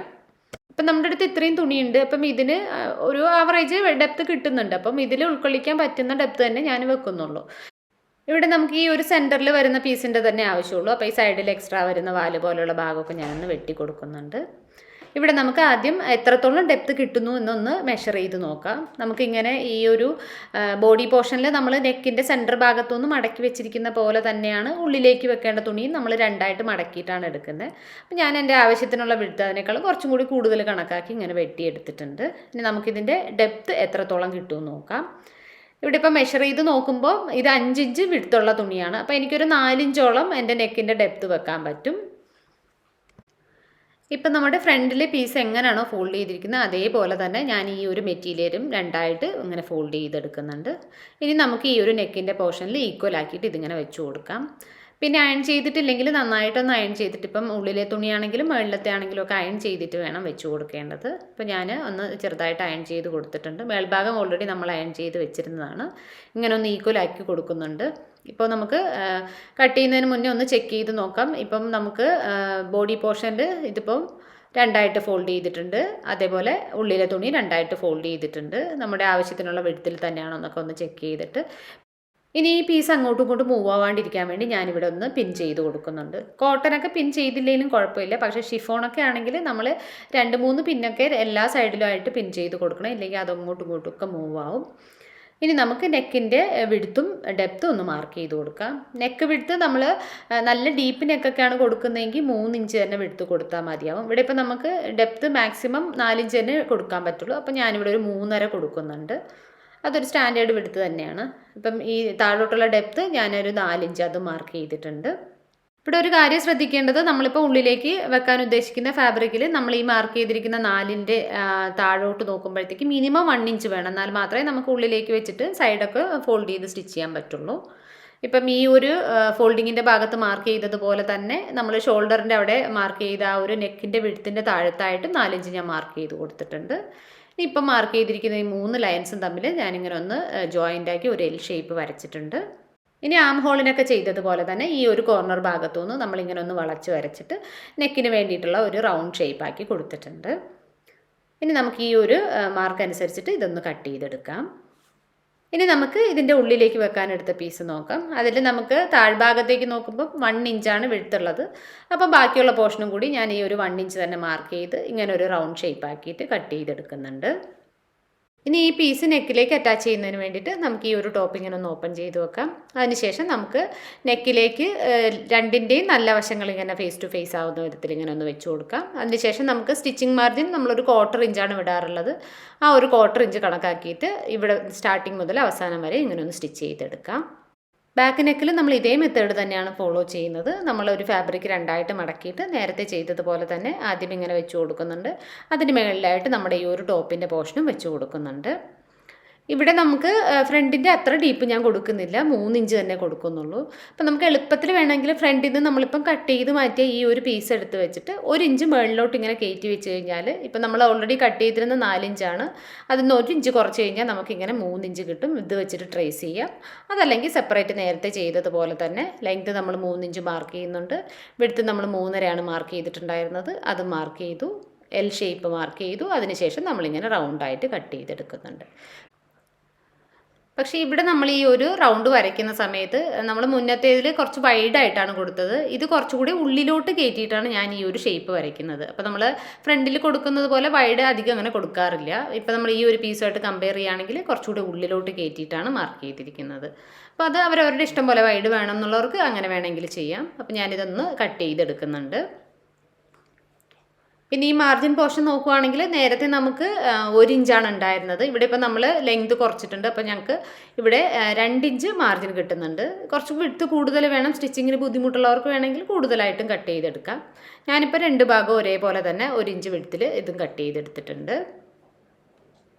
അപ്പം നമ്മുടെ അടുത്ത് ഇത്രയും തുണിയുണ്ട്, അപ്പം ഇതിന് ഒരു ആവറേജ് ഡെപ്ത് കിട്ടുന്നുണ്ട്. അപ്പം ഇതിൽ ഉൾക്കൊള്ളിക്കാൻ പറ്റുന്ന ഡെപ്ത് തന്നെ ഞാൻ വെക്കുന്നുള്ളൂ. ഇവിടെ നമുക്ക് ഈ ഒരു സെൻറ്ററിൽ വരുന്ന പീസിൻ്റെ തന്നെ ആവശ്യമുള്ളൂ. അപ്പോൾ ഈ സൈഡിൽ എക്സ്ട്രാ വരുന്ന വാല് പോലെയുള്ള ഭാഗമൊക്കെ ഞാനൊന്ന് വെട്ടി കൊടുക്കുന്നുണ്ട്. ഇവിടെ നമുക്ക് ആദ്യം എത്രത്തോളം ഡെപ്ത് കിട്ടുന്നു എന്നൊന്ന് മെഷർ ചെയ്ത് നോക്കാം. നമുക്കിങ്ങനെ ഈ ഒരു ബോഡി പോർഷനിൽ നമ്മൾ നെക്കിൻ്റെ സെൻറ്റർ ഭാഗത്തുനിന്ന് മടക്കി വെച്ചിരിക്കുന്ന പോലെ തന്നെയാണ് ഉള്ളിലേക്ക് വെക്കേണ്ട തുണിയും നമ്മൾ 2ആയിട്ട് മടക്കിയിട്ടാണ് എടുക്കുന്നത്. അപ്പോൾ ഞാൻ എൻ്റെ ആവശ്യത്തിനുള്ള വിഡ്ത് അതിനേക്കാൾ കുറച്ചും കൂടി കൂടുതൽ കണക്കാക്കി ഇങ്ങനെ വെട്ടിയെടുത്തിട്ടുണ്ട്. ഇനി നമുക്കിതിൻ്റെ ഡെപ്ത് എത്രത്തോളം കിട്ടുമെന്ന് നോക്കാം. ഇവിടെ ഇപ്പം മെഷർ ചെയ്ത് നോക്കുമ്പോൾ ഇത് 5 ഇഞ്ച് വിഡ്ത്തുള്ള തുണിയാണ്. അപ്പോൾ എനിക്കൊരു 4 ഇഞ്ചോളം എൻ്റെ നെക്കിൻ്റെ ഡെപ്ത് വെക്കാൻ പറ്റും. ഇപ്പം നമ്മുടെ ഫ്രണ്ടിലെ പീസ് എങ്ങനെയാണോ ഫോൾഡ് ചെയ്തിരിക്കുന്നത് അതേപോലെ തന്നെ ഞാൻ ഈ ഒരു മെറ്റീരിയലും 2ആയിട്ട് ഇങ്ങനെ ഫോൾഡ് ചെയ്തെടുക്കുന്നുണ്ട്. ഇനി നമുക്ക് ഈ ഒരു നെക്കിൻ്റെ പോർഷനിൽ ഈക്വൽ ആക്കിയിട്ട് ഇതിങ്ങനെ വെച്ച് കൊടുക്കാം. പിന്നെ അയൺ ചെയ്തിട്ടില്ലെങ്കിൽ നന്നായിട്ടൊന്ന് അയൺ ചെയ്തിട്ട്, ഇപ്പം ഉള്ളിലെ തുണിയാണെങ്കിലും മുകളിലത്തെ ആണെങ്കിലും ഒക്കെ അയൺ ചെയ്തിട്ട് വേണം വെച്ച് കൊടുക്കേണ്ടത്. ഇപ്പോൾ ഞാൻ ഒന്ന് ചെറുതായിട്ട് അയൺ ചെയ്ത് കൊടുത്തിട്ടുണ്ട്. മേൽഭാഗം ഓൾറെഡി നമ്മൾ അയൺ ചെയ്ത് വെച്ചിരുന്നതാണ്. ഇങ്ങനെ ഒന്ന് ഈക്വൽ ആക്കി കൊടുക്കുന്നുണ്ട്. ഇപ്പോൾ നമുക്ക് കട്ട് ചെയ്യുന്നതിന് മുന്നേ ഒന്ന് ചെക്ക് ചെയ്ത് നോക്കാം. ഇപ്പം നമുക്ക് ബോഡി പോർഷനിൽ ഇതിപ്പം 2ആയിട്ട് ഫോൾഡ് ചെയ്തിട്ടുണ്ട്. അതേപോലെ ഉള്ളിലെ തുണി 2ആയിട്ട് ഫോൾഡ് ചെയ്തിട്ടുണ്ട്. നമ്മുടെ ആവശ്യത്തിനുള്ള വിഡ്ത്തിൽ തന്നെയാണോ എന്നൊക്കെ ഒന്ന് ചെക്ക് ചെയ്തിട്ട് ഇനി ഈ പീസ് അങ്ങോട്ടും ഇങ്ങോട്ടും മൂവ് ആവാണ്ടിരിക്കാൻ വേണ്ടി ഞാനിവിടെ ഒന്ന് പിൻ ചെയ്ത് കൊടുക്കുന്നുണ്ട്. കോട്ടനൊക്കെ പിൻ ചെയ്തില്ലെങ്കിലും കുഴപ്പമില്ല, പക്ഷേ ഷിഫോണൊക്കെ ആണെങ്കിൽ നമ്മൾ 2-3 പിന്നൊക്കെ എല്ലാ സൈഡിലുമായിട്ട് പിൻ ചെയ്ത് കൊടുക്കണം, ഇല്ലെങ്കിൽ അത് അങ്ങോട്ടും ഇങ്ങോട്ടും ഒക്കെ മൂവ് ആവും. ഇനി നമുക്ക് നെക്കിൻ്റെ വിഡ്ത്തും ഡെപ്ത്തും ഒന്ന് മാർക്ക് ചെയ്ത് കൊടുക്കാം. നെക്ക് വിഡ്ത്ത് നമ്മൾ നല്ല ഡീപ്പ് നെക്കൊക്കെയാണ് കൊടുക്കുന്നതെങ്കിൽ 3 ഇഞ്ച് തന്നെ വിഡ്ത്ത് കൊടുത്താൽ മതിയാവും. ഇവിടെ ഇപ്പോൾ നമുക്ക് ഡെപ്ത്ത് മാക്സിമം 4 ഇഞ്ച് തന്നെ കൊടുക്കാൻ പറ്റുള്ളൂ. അപ്പോൾ ഞാനിവിടെ ഒരു 3.5 കൊടുക്കുന്നുണ്ട്. അതൊരു സ്റ്റാൻഡേർഡ് വിഡ്ത്ത് തന്നെയാണ്. ഇപ്പം ഈ താഴോട്ടുള്ള ഡെപ്ത്ത് ഞാനൊരു 4 ഇഞ്ച് അത് മാർക്ക് ചെയ്തിട്ടുണ്ട്. ഇവിടെ ഒരു കാര്യം ശ്രദ്ധിക്കേണ്ടത്, നമ്മളിപ്പോൾ ഉള്ളിലേക്ക് വെക്കാൻ ഉദ്ദേശിക്കുന്ന ഫാബ്രിക്കിൽ നമ്മൾ ഈ മാർക്ക് ചെയ്തിരിക്കുന്ന 4ൻ്റെ താഴോട്ട് നോക്കുമ്പോഴത്തേക്ക് മിനിമം 1 ഇഞ്ച് വേണം. എന്നാൽ മാത്രമേ നമുക്ക് ഉള്ളിലേക്ക് വെച്ചിട്ട് സൈഡൊക്കെ ഫോൾഡ് ചെയ്ത് സ്റ്റിച്ച് ചെയ്യാൻ പറ്റുള്ളൂ. ഇപ്പം ഈ ഒരു ഫോൾഡിങ്ങിൻ്റെ ഭാഗത്ത് മാർക്ക് ചെയ്തതുപോലെ തന്നെ നമ്മൾ ഷോൾഡറിൻ്റെ അവിടെ മാർക്ക് ചെയ്ത ആ ഒരു നെക്കിൻ്റെ വിഡ്ത്തിൻ്റെ താഴത്തായിട്ട് 4 ഇഞ്ച് ഞാൻ മാർക്ക് ചെയ്ത് കൊടുത്തിട്ടുണ്ട്. ഇപ്പം മാർക്ക് ചെയ്തിരിക്കുന്ന ഈ 3 ലൈൻസും തമ്മിൽ ഞാനിങ്ങനെ ഒന്ന് ജോയിൻ്റ് ആക്കി ഒരു എൽ ഷേപ്പ് വരച്ചിട്ടുണ്ട്. ഇനി ആം ഹോളിനൊക്കെ ചെയ്തതുപോലെ തന്നെ ഈ ഒരു കോർണർ ഭാഗത്തു നിന്ന് നമ്മളിങ്ങനെ ഒന്ന് വളച്ച് വരച്ചിട്ട് നെക്കിന് വേണ്ടിയിട്ടുള്ള ഒരു റൗണ്ട് ഷേപ്പാക്കി കൊടുത്തിട്ടുണ്ട്. ഇനി നമുക്ക് ഈ ഒരു മാർക്ക് അനുസരിച്ചിട്ട് ഇതൊന്ന് കട്ട് ചെയ്തെടുക്കാം. ഇനി നമുക്ക് ഇതിൻ്റെ ഉള്ളിലേക്ക് വെക്കാനെടുത്ത പീസ് നോക്കാം. അതിൽ നമുക്ക് താഴ്ഭാഗത്തേക്ക് നോക്കുമ്പോൾ 1 ഇഞ്ചാണ് വിഡ്ത്തുള്ളത്. അപ്പോൾ ബാക്കിയുള്ള പോർഷനും കൂടി ഞാൻ ഈ ഒരു 1 ഇഞ്ച് തന്നെ മാർക്ക് ചെയ്ത് ഇങ്ങനെ ഒരു റൗണ്ട് ഷേപ്പ് ആക്കിയിട്ട് കട്ട് ചെയ്തെടുക്കുന്നുണ്ട്. ഇനി ഈ പീസ് നെക്കിലേക്ക് അറ്റാച്ച് ചെയ്യുന്നതിന് വേണ്ടിയിട്ട് നമുക്ക് ഈ ഒരു ടോപ്പ് ഇങ്ങനെ ഒന്ന് ഓപ്പൺ ചെയ്ത് വെക്കാം. അതിനുശേഷം നമുക്ക് നെക്കിലേക്ക് രണ്ടിൻ്റെയും നല്ല വശങ്ങൾ ഇങ്ങനെ ഫേസ് ടു ഫേസ് ആവുന്ന വിധത്തിൽ ഇങ്ങനെ ഒന്ന് വെച്ച് കൊടുക്കാം. അതിനുശേഷം നമുക്ക് സ്റ്റിച്ചിങ് മാർജിൻ നമ്മളൊരു 1/4 ഇഞ്ചാണ് വിടാറുള്ളത്. ആ ഒരു 1/4 ഇഞ്ച് കണക്കാക്കിയിട്ട് ഇവിടെ സ്റ്റാർട്ടിങ് മുതൽ അവസാനം വരെ ഇങ്ങനെ ഒന്ന് സ്റ്റിച്ച് ചെയ്തെടുക്കാം. ബാക്ക് നെക്കിൽ നമ്മൾ ഇതേ മെത്തേഡ് തന്നെയാണ് ഫോളോ ചെയ്യുന്നത്. നമ്മളൊരു ഫാബ്രിക് രണ്ടായിട്ട് മടക്കിയിട്ട് നേരത്തെ ചെയ്തതുപോലെ തന്നെ ആദ്യം ഇങ്ങനെ വെച്ച് കൊടുക്കുന്നുണ്ട്. അതിന് മുകളിലായിട്ട് നമ്മുടെ ഈ ഒരു ടോപ്പിൻ്റെ പോർഷനും വെച്ച് കൊടുക്കുന്നുണ്ട്. ഇവിടെ നമുക്ക് ഫ്രണ്ടിൻ്റെ അത്ര ഡീപ്പ് ഞാൻ കൊടുക്കുന്നില്ല, 3 ഇഞ്ച് തന്നെ കൊടുക്കുന്നുള്ളൂ. അപ്പം നമുക്ക് എളുപ്പത്തിൽ വേണമെങ്കിൽ ഫ്രണ്ടിൽ നിന്ന് നമ്മളിപ്പം കട്ട് ചെയ്ത് മാറ്റിയ ഈ ഒരു പീസ് എടുത്ത് വെച്ചിട്ട് 1 ഇഞ്ച് മുകളിലോട്ട് ഇങ്ങനെ കയറ്റി വെച്ച് കഴിഞ്ഞാൽ, ഇപ്പം നമ്മൾ ഓൾറെഡി കട്ട് ചെയ്തിരുന്ന 4 ഇഞ്ചാണ്, അതിന് 1 ഇഞ്ച് കുറച്ച് കഴിഞ്ഞാൽ നമുക്കിങ്ങനെ 3 ഇഞ്ച് കിട്ടും. ഇത് വെച്ചിട്ട് ട്രേസ് ചെയ്യാം. അതല്ലെങ്കിൽ സെപ്പറേറ്റ് നേരത്തെ ചെയ്തതുപോലെ തന്നെ ലെങ്ത് നമ്മൾ 3 ഇഞ്ച് മാർക്ക് ചെയ്യുന്നുണ്ട്. വിഡ്ത്ത് നമ്മൾ 3.5 മാർക്ക് ചെയ്തിട്ടുണ്ടായിരുന്നത്, അത് മാർക്ക് ചെയ്തു. എൽ ഷേപ്പ് മാർക്ക് ചെയ്തു. അതിനുശേഷം നമ്മളിങ്ങനെ റൗണ്ടായിട്ട് കട്ട് ചെയ്തെടുക്കുന്നുണ്ട്. പക്ഷേ ഇവിടെ നമ്മൾ ഈ ഒരു റൗണ്ട് വരയ്ക്കുന്ന സമയത്ത് നമ്മൾ മുന്നത്തേതിൽ കുറച്ച് വൈഡായിട്ടാണ് കൊടുത്തത്. ഇത് കുറച്ചുകൂടി ഉള്ളിലോട്ട് കയറ്റിയിട്ടാണ് ഞാൻ ഈ ഒരു ഷേപ്പ് വരയ്ക്കുന്നത്. അപ്പോൾ നമ്മൾ ഫ്രണ്ടിൽ കൊടുക്കുന്നത് പോലെ വൈഡ് അധികം അങ്ങനെ കൊടുക്കാറില്ല. ഇപ്പോൾ നമ്മൾ ഈ ഒരു പീസുമായിട്ട് കമ്പയർ ചെയ്യുകയാണെങ്കിൽ കുറച്ചുകൂടി ഉള്ളിലോട്ട് കയറ്റിയിട്ടാണ് മാർക്ക് ചെയ്തിരിക്കുന്നത്. അപ്പോൾ അത് അവരവരുടെ ഇഷ്ടം പോലെ വൈഡ് വേണം എന്നുള്ളവർക്ക് അങ്ങനെ വേണമെങ്കിൽ ചെയ്യാം. അപ്പോൾ ഞാനിതൊന്ന് കട്ട് ചെയ്തെടുക്കുന്നുണ്ട്. പിന്നെ ഈ മാർജിൻ പോർഷൻ നോക്കുവാണെങ്കിൽ നേരത്തെ നമുക്ക് 1 ഇഞ്ചാണ് ഉണ്ടായിരുന്നത്. ഇവിടെ ഇപ്പോൾ നമ്മൾ ലെങ്ത് കുറച്ചിട്ടുണ്ട്. അപ്പോൾ ഞങ്ങൾക്ക് ഇവിടെ 2 ഇഞ്ച് മാർജിൻ കിട്ടുന്നുണ്ട്. കുറച്ച് വിഡ്ത്ത് കൂടുതൽ വേണം, സ്റ്റിച്ചിങ്ങിന് ബുദ്ധിമുട്ടുള്ളവർക്ക് വേണമെങ്കിൽ കൂടുതലായിട്ടും കട്ട് ചെയ്തെടുക്കാം. ഞാനിപ്പോൾ 2 ഭാഗവും ഒരേപോലെ തന്നെ 1 ഇഞ്ച് വിഡ്ത്തിൽ ഇതും കട്ട് ചെയ്തെടുത്തിട്ടുണ്ട്.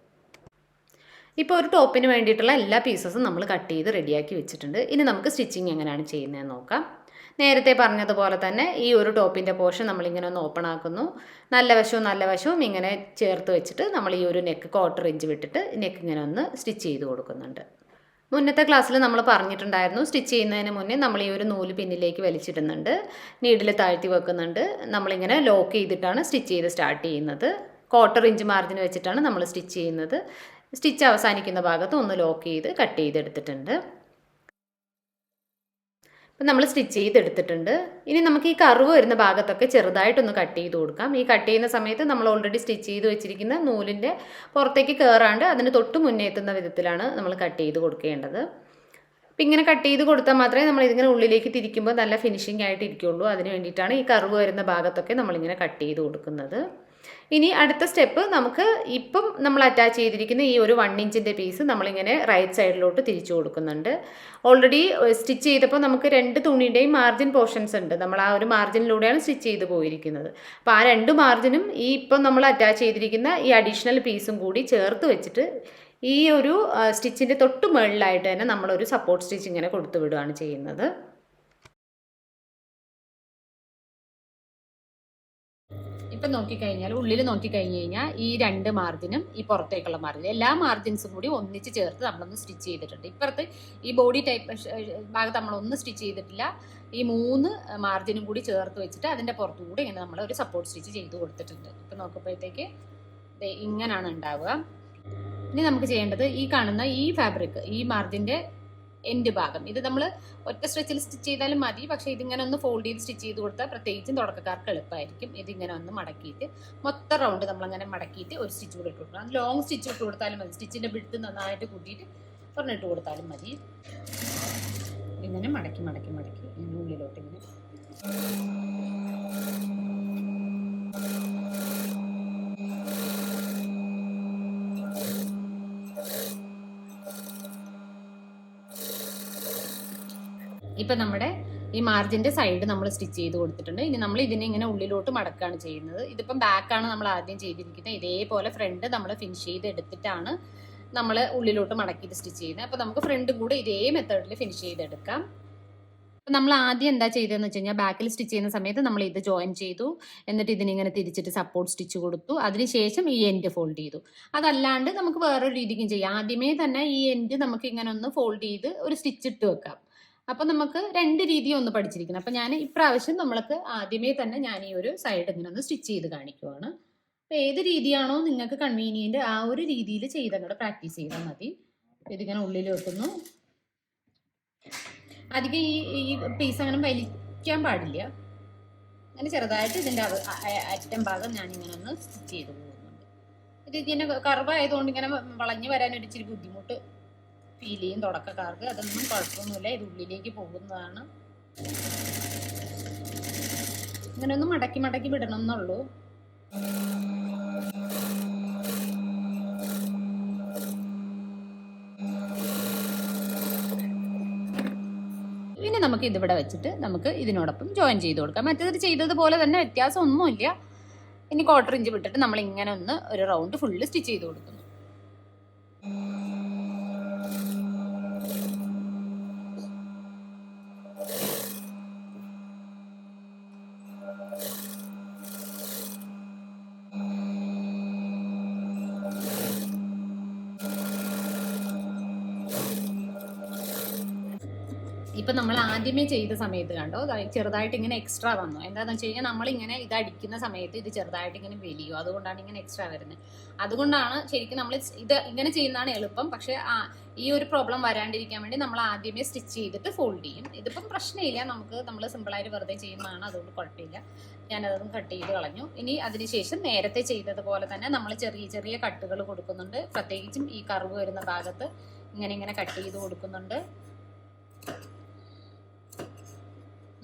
ഇപ്പോൾ ഒരു ടോപ്പിന് വേണ്ടിയിട്ടുള്ള എല്ലാ പീസസും നമ്മൾ കട്ട് ചെയ്ത് റെഡിയാക്കി വെച്ചിട്ടുണ്ട്. ഇനി നമുക്ക് സ്റ്റിച്ചിങ് എങ്ങനെയാണ് ചെയ്യുന്നതെന്ന് നോക്കാം. നേരത്തെ പറഞ്ഞതുപോലെ തന്നെ ഈ ഒരു ടോപ്പിൻ്റെ പോർഷൻ നമ്മളിങ്ങനെ ഒന്ന് ഓപ്പൺ ആക്കുന്നു. നല്ല വശവും ഇങ്ങനെ ചേർത്ത് വെച്ചിട്ട് നമ്മൾ ഈ ഒരു നെക്ക് 1/4 ഇഞ്ച് വിട്ടിട്ട് നെക്ക് ഇങ്ങനെ ഒന്ന് സ്റ്റിച്ച് ചെയ്ത് കൊടുക്കുന്നുണ്ട്. മുന്നത്തെ ക്ലാസ്സിൽ നമ്മൾ പറഞ്ഞിട്ടുണ്ടായിരുന്നു, സ്റ്റിച്ച് ചെയ്യുന്നതിന് മുന്നേ നമ്മൾ ഈ ഒരു നൂല് പിന്നിലേക്ക് വലിച്ചിടുന്നുണ്ട്, നീഡിൽ താഴ്ത്തി വെക്കുന്നുണ്ട്. നമ്മളിങ്ങനെ ലോക്ക് ചെയ്തിട്ടാണ് സ്റ്റിച്ച് ചെയ്ത് സ്റ്റാർട്ട് ചെയ്യുന്നത്. 1/4 ഇഞ്ച് മാർജിൻ വെച്ചിട്ടാണ് നമ്മൾ സ്റ്റിച്ച് ചെയ്യുന്നത്. സ്റ്റിച്ച് അവസാനിക്കുന്ന ഭാഗത്ത് ഒന്ന് ലോക്ക് ചെയ്ത് കട്ട് ചെയ്തെടുത്തിട്ടുണ്ട്. അപ്പം നമ്മൾ സ്റ്റിച്ച് ചെയ്തെടുത്തിട്ടുണ്ട്. ഇനി നമുക്ക് ഈ കർവ് വരുന്ന ഭാഗത്തൊക്കെ ചെറുതായിട്ടൊന്ന് കട്ട് ചെയ്ത് കൊടുക്കാം. ഈ കട്ട് ചെയ്യുന്ന സമയത്ത് നമ്മൾ ഓൾറെഡി സ്റ്റിച്ച് ചെയ്ത് വെച്ചിരിക്കുന്ന നൂലിൻ്റെ പുറത്തേക്ക് കയറാണ്ട് അതിന് തൊട്ട് മുന്നേ എത്തുന്ന വിധത്തിലാണ് നമ്മൾ കട്ട് ചെയ്ത് കൊടുക്കേണ്ടത്. അപ്പം ഇങ്ങനെ കട്ട് ചെയ്ത് കൊടുത്താൽ മാത്രമേ നമ്മൾ ഇതിങ്ങനെ ഉള്ളിലേക്ക് തിരിക്കുമ്പോൾ നല്ല ഫിനിഷിംഗ് ആയിട്ട് ഇരിക്കുകയുള്ളൂ. അതിന് വേണ്ടിയിട്ടാണ് ഈ കർവ് വരുന്ന ഭാഗത്തൊക്കെ നമ്മളിങ്ങനെ കട്ട് ചെയ്ത് കൊടുക്കുന്നത്. ഇനി അടുത്ത സ്റ്റെപ്പ്, നമുക്ക് ഇപ്പം നമ്മൾ അറ്റാച്ച് ചെയ്തിരിക്കുന്ന ഈ ഒരു 1 ഇഞ്ചിൻ്റെ പീസ് നമ്മളിങ്ങനെ റൈറ്റ് സൈഡിലോട്ട് തിരിച്ചു കൊടുക്കുന്നുണ്ട്. ഓൾറെഡി സ്റ്റിച്ച് ചെയ്തപ്പോൾ നമുക്ക് 2 തുണിയുടെയും മാർജിൻ പോർഷൻസ് ഉണ്ട്. നമ്മൾ ആ ഒരു മാർജിനിലൂടെയാണ് സ്റ്റിച്ച് ചെയ്ത് പോയിരിക്കുന്നത്. അപ്പോൾ ആ 2 മാർജിനും ഈ ഇപ്പം നമ്മൾ അറ്റാച്ച് ചെയ്തിരിക്കുന്ന ഈ അഡീഷണൽ പീസും കൂടി ചേർത്ത് വെച്ചിട്ട് ഈ ഒരു സ്റ്റിച്ചിൻ്റെ തൊട്ട് മുകളിലായിട്ട് തന്നെ നമ്മളൊരു സപ്പോർട്ട് സ്റ്റിച്ച് ഇങ്ങനെ കൊടുത്തു വിടുകയാണ് ചെയ്യുന്നത്. ഇപ്പം നോക്കിക്കഴിഞ്ഞാൽ ഉള്ളിൽ നോക്കിക്കഴിഞ്ഞ് കഴിഞ്ഞാൽ ഈ 2 മാർജിനും ഈ പുറത്തേക്കുള്ള മാർജിൻ എല്ലാ മാർജിൻസും കൂടി ഒന്നിച്ച് ചേർത്ത് നമ്മളൊന്ന് സ്റ്റിച്ച് ചെയ്തിട്ടുണ്ട്. ഇപ്പുറത്ത് ഈ ബോഡി ടൈപ്പ് ഭാഗത്ത് നമ്മളൊന്നും സ്റ്റിച്ച് ചെയ്തിട്ടില്ല. ഈ 3 മാർജിനും കൂടി ചേർത്ത് വെച്ചിട്ട് അതിൻ്റെ പുറത്തുകൂടി ഇങ്ങനെ നമ്മൾ ഒരു സപ്പോർട്ട് സ്റ്റിച്ച് ചെയ്ത് കൊടുത്തിട്ടുണ്ട്. ഇപ്പം നോക്കുമ്പോഴത്തേക്ക് ഇങ്ങനെയാണ് ഉണ്ടാവുക. ഇനി നമുക്ക് ചെയ്യേണ്ടത് ഈ കാണുന്ന ഈ ഫാബ്രിക്, ഈ മാർജിൻ്റെ എൻഡ് ഭാഗം, ഇത് നമ്മൾ ഒറ്റ സ്ട്രെച്ചിൽ സ്റ്റിച്ച് ചെയ്താലും മതി. പക്ഷേ ഇതിങ്ങനെ ഒന്ന് ഫോൾഡ് ചെയ്ത് സ്റ്റിച്ച് ചെയ്ത് കൊടുത്താൽ പ്രത്യേകിച്ചും തുടക്കക്കാർക്ക് എളുപ്പമായിരിക്കും. ഇതിങ്ങനെ ഒന്ന് മടക്കിയിട്ട് മൊത്തം റൗണ്ട് നമ്മളങ്ങനെ മടക്കിയിട്ട് ഒരു സ്റ്റിച്ച് കൂടി ഇട്ട് കൊടുക്കണം. ലോങ് സ്റ്റിച്ച് ഇട്ട് കൊടുത്താലും മതി, സ്റ്റിച്ചിൻ്റെ വിഡ്ത്ത് നന്നായിട്ട് കൂട്ടിയിട്ട് ഒരെണ്ണിട്ട് കൊടുത്താലും മതി. ഇങ്ങനെ മടക്കി മടക്കി മടക്കി ഇങ്ങനെ ഉള്ളിലോട്ട് ഇങ്ങനെ
ഇപ്പം നമ്മുടെ ഈ മാർജിൻ്റെ സൈഡ് നമ്മൾ സ്റ്റിച്ച് ചെയ്ത് കൊടുത്തിട്ടുണ്ട്. ഇനി നമ്മൾ ഇതിനെ ഇങ്ങനെ ഉള്ളിലോട്ട് മടക്കുകയാണ് ചെയ്യുന്നത്. ഇതിപ്പം ബാക്കാണ് നമ്മൾ ആദ്യം ചെയ്തിരിക്കുന്നത്. ഇതേപോലെ ഫ്രണ്ട് നമ്മൾ ഫിനിഷ് ചെയ്ത് എടുത്തിട്ടാണ് നമ്മൾ ഉള്ളിലോട്ട് മടക്കിയിട്ട് സ്റ്റിച്ച് ചെയ്യുന്നത്. അപ്പോൾ നമുക്ക് ഫ്രണ്ട് കൂടെ ഇതേ മെത്തേഡിൽ ഫിനിഷ് ചെയ്തെടുക്കാം. അപ്പം നമ്മൾ ആദ്യം എന്താ ചെയ്തതെന്ന് വെച്ച് കഴിഞ്ഞാൽ ബാക്കിൽ സ്റ്റിച്ച് ചെയ്യുന്ന സമയത്ത് നമ്മൾ ഇത് ജോയിൻ ചെയ്തു, എന്നിട്ട് ഇതിനിങ്ങനെ തിരിച്ചിട്ട് സപ്പോർട്ട് സ്റ്റിച്ച് കൊടുത്തു. അതിനുശേഷം ഈ എൻഡ് ഫോൾഡ് ചെയ്തു. അതല്ലാണ്ട് നമുക്ക് വേറൊരു രീതിക്കും ചെയ്യാം. ആദ്യമേ തന്നെ ഈ എൻഡ് നമുക്ക് ഇങ്ങനെ ഒന്ന് ഫോൾഡ് ചെയ്ത് ഒരു സ്റ്റിച്ച് ഇട്ട് വെക്കാം. അപ്പം നമുക്ക് 2 രീതി ഒന്ന് പഠിച്ചിരിക്കണം. അപ്പം ഞാൻ ഇപ്രാവശ്യം നമ്മൾക്ക് ആദ്യമേ തന്നെ ഞാൻ ഈ ഒരു സൈഡ് ഇങ്ങനെ ഒന്ന് സ്റ്റിച്ച് ചെയ്ത് കാണിക്കുവാണ്. അപ്പം ഏത് രീതിയാണോ നിങ്ങൾക്ക് കൺവീനിയൻറ്റ് ആ ഒരു രീതിയിൽ ചെയ്തങ്ങോട്ട് പ്രാക്ടീസ് ചെയ്താൽ മതി. ഇതിങ്ങനെ ഉള്ളിൽ വെക്കുന്നു. അധികം ഈ പീസ് അങ്ങനെ വലിക്കാൻ പാടില്ല. അങ്ങനെ ചെറുതായിട്ട് ഇതിൻ്റെ അറ്റം ഭാഗം ഞാനിങ്ങനെ ഒന്ന് സ്റ്റിച്ച് ചെയ്ത് പോകുന്നുണ്ട്. ഇതിങ്ങനെ കർവായതുകൊണ്ട് ഇങ്ങനെ വളഞ്ഞു വരാൻ ഒരു ഇച്ചിരി ബുദ്ധിമുട്ട് ഫീൽ ചെയ്യും തുടക്കക്കാർക്ക്. അതൊന്നും കുഴപ്പമൊന്നുമില്ല, ഇത് ഉള്ളിലേക്ക് പോകുന്നതാണ്. ഇങ്ങനെ ഒന്ന് മടക്കി മടക്കി വിടണം എന്നുള്ളൂ. ഇനി നമുക്ക് ഇതിവിടെ വെച്ചിട്ട് നമുക്ക് ഇതിനോടൊപ്പം ജോയിൻ ചെയ്ത് കൊടുക്കാം. മറ്റേത് ചെയ്തതുപോലെ തന്നെ വ്യത്യാസമൊന്നുമില്ല. ഇനി 1/4 ഇഞ്ച് വിട്ടിട്ട് നമ്മൾ ഇങ്ങനെ ഒന്ന് ഒരു റൗണ്ട് ഫുള്ള് സ്റ്റിച്ച് ചെയ്ത് കൊടുക്കുന്നു. ഇപ്പം നമ്മൾ ആദ്യമേ ചെയ്ത സമയത്ത് കണ്ടോ ചെറുതായിട്ട് ഇങ്ങനെ എക്സ്ട്രാ വന്നു. എന്താണെന്ന് വെച്ച് കഴിഞ്ഞാൽ നമ്മളിങ്ങനെ ഇത് അടിക്കുന്ന സമയത്ത് ഇത് ചെറുതായിട്ട് ഇങ്ങനെ വലിയും. അതുകൊണ്ടാണ് ഇങ്ങനെ എക്സ്ട്രാ വരുന്നത്. അതുകൊണ്ടാണ് ശരിക്കും നമ്മൾ ഇത് ഇങ്ങനെ ചെയ്യുന്നതാണ് എളുപ്പം. പക്ഷേ ഈ ഒരു പ്രോബ്ലം വരാണ്ടിരിക്കാൻ വേണ്ടി നമ്മൾ ആദ്യമേ സ്റ്റിച്ച് ചെയ്തിട്ട് ഫോൾഡ് ചെയ്യും. ഇതിപ്പം പ്രശ്നമില്ല, നമ്മൾ സിമ്പിളായിട്ട് വെറുതെ ചെയ്യുന്നതാണ്, അതുകൊണ്ട് കുഴപ്പമില്ല. ഞാനതൊന്നും കട്ട് ചെയ്ത് കളഞ്ഞു. ഇനി അതിനുശേഷം നേരത്തെ ചെയ്തതുപോലെ തന്നെ നമ്മൾ ചെറിയ ചെറിയ കട്ടുകൾ കൊടുക്കുന്നുണ്ട്. പ്രത്യേകിച്ചും ഈ കർവ് വരുന്ന ഭാഗത്ത് ഇങ്ങനെ കട്ട് ചെയ്ത് കൊടുക്കുന്നുണ്ട്.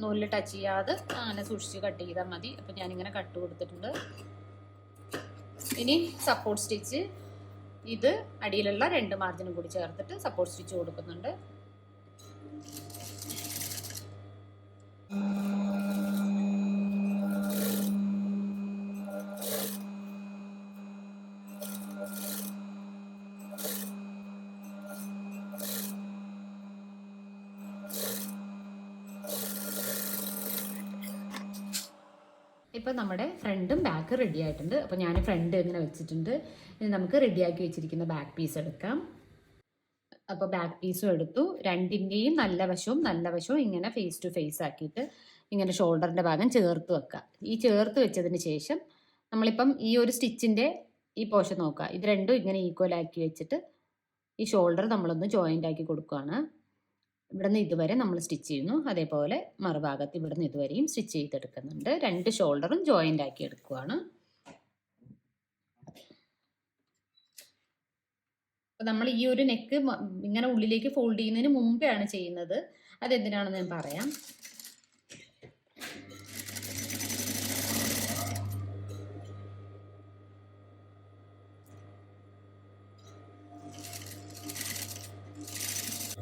നൂലിൽ ടച്ച് ചെയ്യാതെ അങ്ങനെ സൂക്ഷിച്ച് കട്ട് ചെയ്താൽ മതി. അപ്പം ഞാനിങ്ങനെ കട്ട് കൊടുത്തിട്ടുണ്ട്. ഇനി സപ്പോർട്ട് സ്റ്റിച്ച്, ഇത് അടിയിലുള്ള 2 മാർജിനും കൂടി ചേർത്തിട്ട് സപ്പോർട്ട് സ്റ്റിച്ച് കൊടുക്കുന്നുണ്ട്. ഇപ്പം നമ്മുടെ ഫ്രണ്ടും ബാക്ക് റെഡി ആയിട്ടുണ്ട്. അപ്പോൾ ഞാൻ ഫ്രണ്ട് ഇങ്ങനെ വെച്ചിട്ടുണ്ട്. ഇനി നമുക്ക് റെഡിയാക്കി വെച്ചിരിക്കുന്ന ബാക്ക് പീസ് എടുക്കാം. അപ്പോൾ ബാക്ക് പീസും എടുത്തു. രണ്ടിൻ്റെയും നല്ല വശവും ഇങ്ങനെ ഫേസ് ടു ഫേസ് ആക്കിയിട്ട് ഇങ്ങനെ ഷോൾഡറിൻ്റെ ഭാഗം ചേർത്ത് വെക്കുക. ഈ ചേർത്ത് വെച്ചതിന് ശേഷം നമ്മളിപ്പം ഈ ഒരു സ്റ്റിച്ചിൻ്റെ ഈ പോർഷൻ നോക്കുക. ഇത് രണ്ടും ഇങ്ങനെ ഈക്വൽ ആക്കി വെച്ചിട്ട് ഈ ഷോൾഡർ നമ്മളൊന്ന് ജോയിൻ്റ് ആക്കി കൊടുക്കുകയാണ്. ഇവിടെ നിന്ന് ഇതുവരെ നമ്മൾ സ്റ്റിച്ച് ചെയ്യുന്നു. അതേപോലെ മറുഭാഗത്ത് ഇവിടെ നിന്ന് ഇതുവരെയും സ്റ്റിച്ച് ചെയ്തെടുക്കുന്നുണ്ട്. 2 ഷോൾഡറും ജോയിൻ്റ് ആക്കി എടുക്കുകയാണ്. അപ്പം നമ്മൾ ഈ ഒരു നെക്ക് ഇങ്ങനെ ഉള്ളിലേക്ക് ഫോൾഡ് ചെയ്യുന്നതിന് മുമ്പെയാണ് ചെയ്യുന്നത്. അതെന്തിനാണെന്ന് ഞാൻ പറയാം.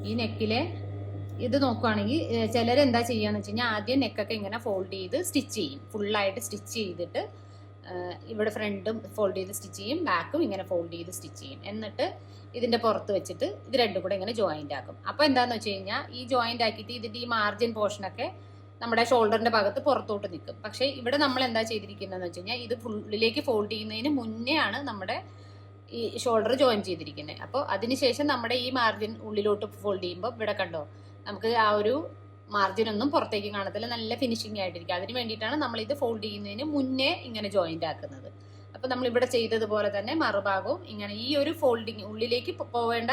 ഈ നെക്കിലെ ഇത് നോക്കുകയാണെങ്കിൽ ചിലരെന്താ ചെയ്യുകയെന്ന് വെച്ച് കഴിഞ്ഞാൽ ആദ്യം നെക്കൊക്കെ ഇങ്ങനെ ഫോൾഡ് ചെയ്ത് സ്റ്റിച്ച് ചെയ്യും. ഫുള്ളായിട്ട് സ്റ്റിച്ച് ചെയ്തിട്ട് ഇവിടെ ഫ്രണ്ടും ഫോൾഡ് ചെയ്ത് സ്റ്റിച്ച് ചെയ്യും, ബാക്കും ഇങ്ങനെ ഫോൾഡ് ചെയ്ത് സ്റ്റിച്ച് ചെയ്യും. എന്നിട്ട് ഇതിൻ്റെ പുറത്ത് വെച്ചിട്ട് ഇത് രണ്ടും കൂടെ ഇങ്ങനെ ജോയിൻ്റ് ആക്കും. അപ്പോൾ എന്താണെന്ന് വെച്ച് കഴിഞ്ഞാൽ ഈ ജോയിൻ്റ് ആക്കിയിട്ട് ഇതിൻ്റെ ഈ മാർജിൻ പോർഷനൊക്കെ നമ്മുടെ ഷോൾഡറിൻ്റെ ഭാഗത്ത് പുറത്തോട്ട് നിൽക്കും. പക്ഷേ ഇവിടെ നമ്മൾ എന്താ ചെയ്തിരിക്കുന്നതെന്ന് വെച്ച് കഴിഞ്ഞാൽ ഇത് ഫുള്ളിലേക്ക് ഫോൾഡ് ചെയ്യുന്നതിന് മുന്നേ ആണ് നമ്മുടെ ഈ ഷോൾഡർ ജോയിൻ ചെയ്തിരിക്കുന്നത്. അപ്പോൾ അതിനുശേഷം നമ്മുടെ ഈ മാർജിൻ ഉള്ളിലോട്ട് ഫോൾഡ് ചെയ്യുമ്പോൾ ഇവിടെ കണ്ടോ നമുക്ക് ആ ഒരു മാർജിനൊന്നും പുറത്തേക്ക് കാണത്തില്ല, നല്ല ഫിനിഷിംഗ് ആയിട്ടിരിക്കും. അതിന് വേണ്ടിയിട്ടാണ് നമ്മൾ ഇത് ഫോൾഡ് ചെയ്യുന്നതിന് മുന്നേ ഇങ്ങനെ ജോയിൻ്റ് ആക്കുന്നത്. അപ്പോൾ നമ്മളിവിടെ ചെയ്തതുപോലെ തന്നെ മറുഭാഗവും ഇങ്ങനെ ഈ ഒരു ഫോൾഡിങ് ഉള്ളിലേക്ക് പോവേണ്ട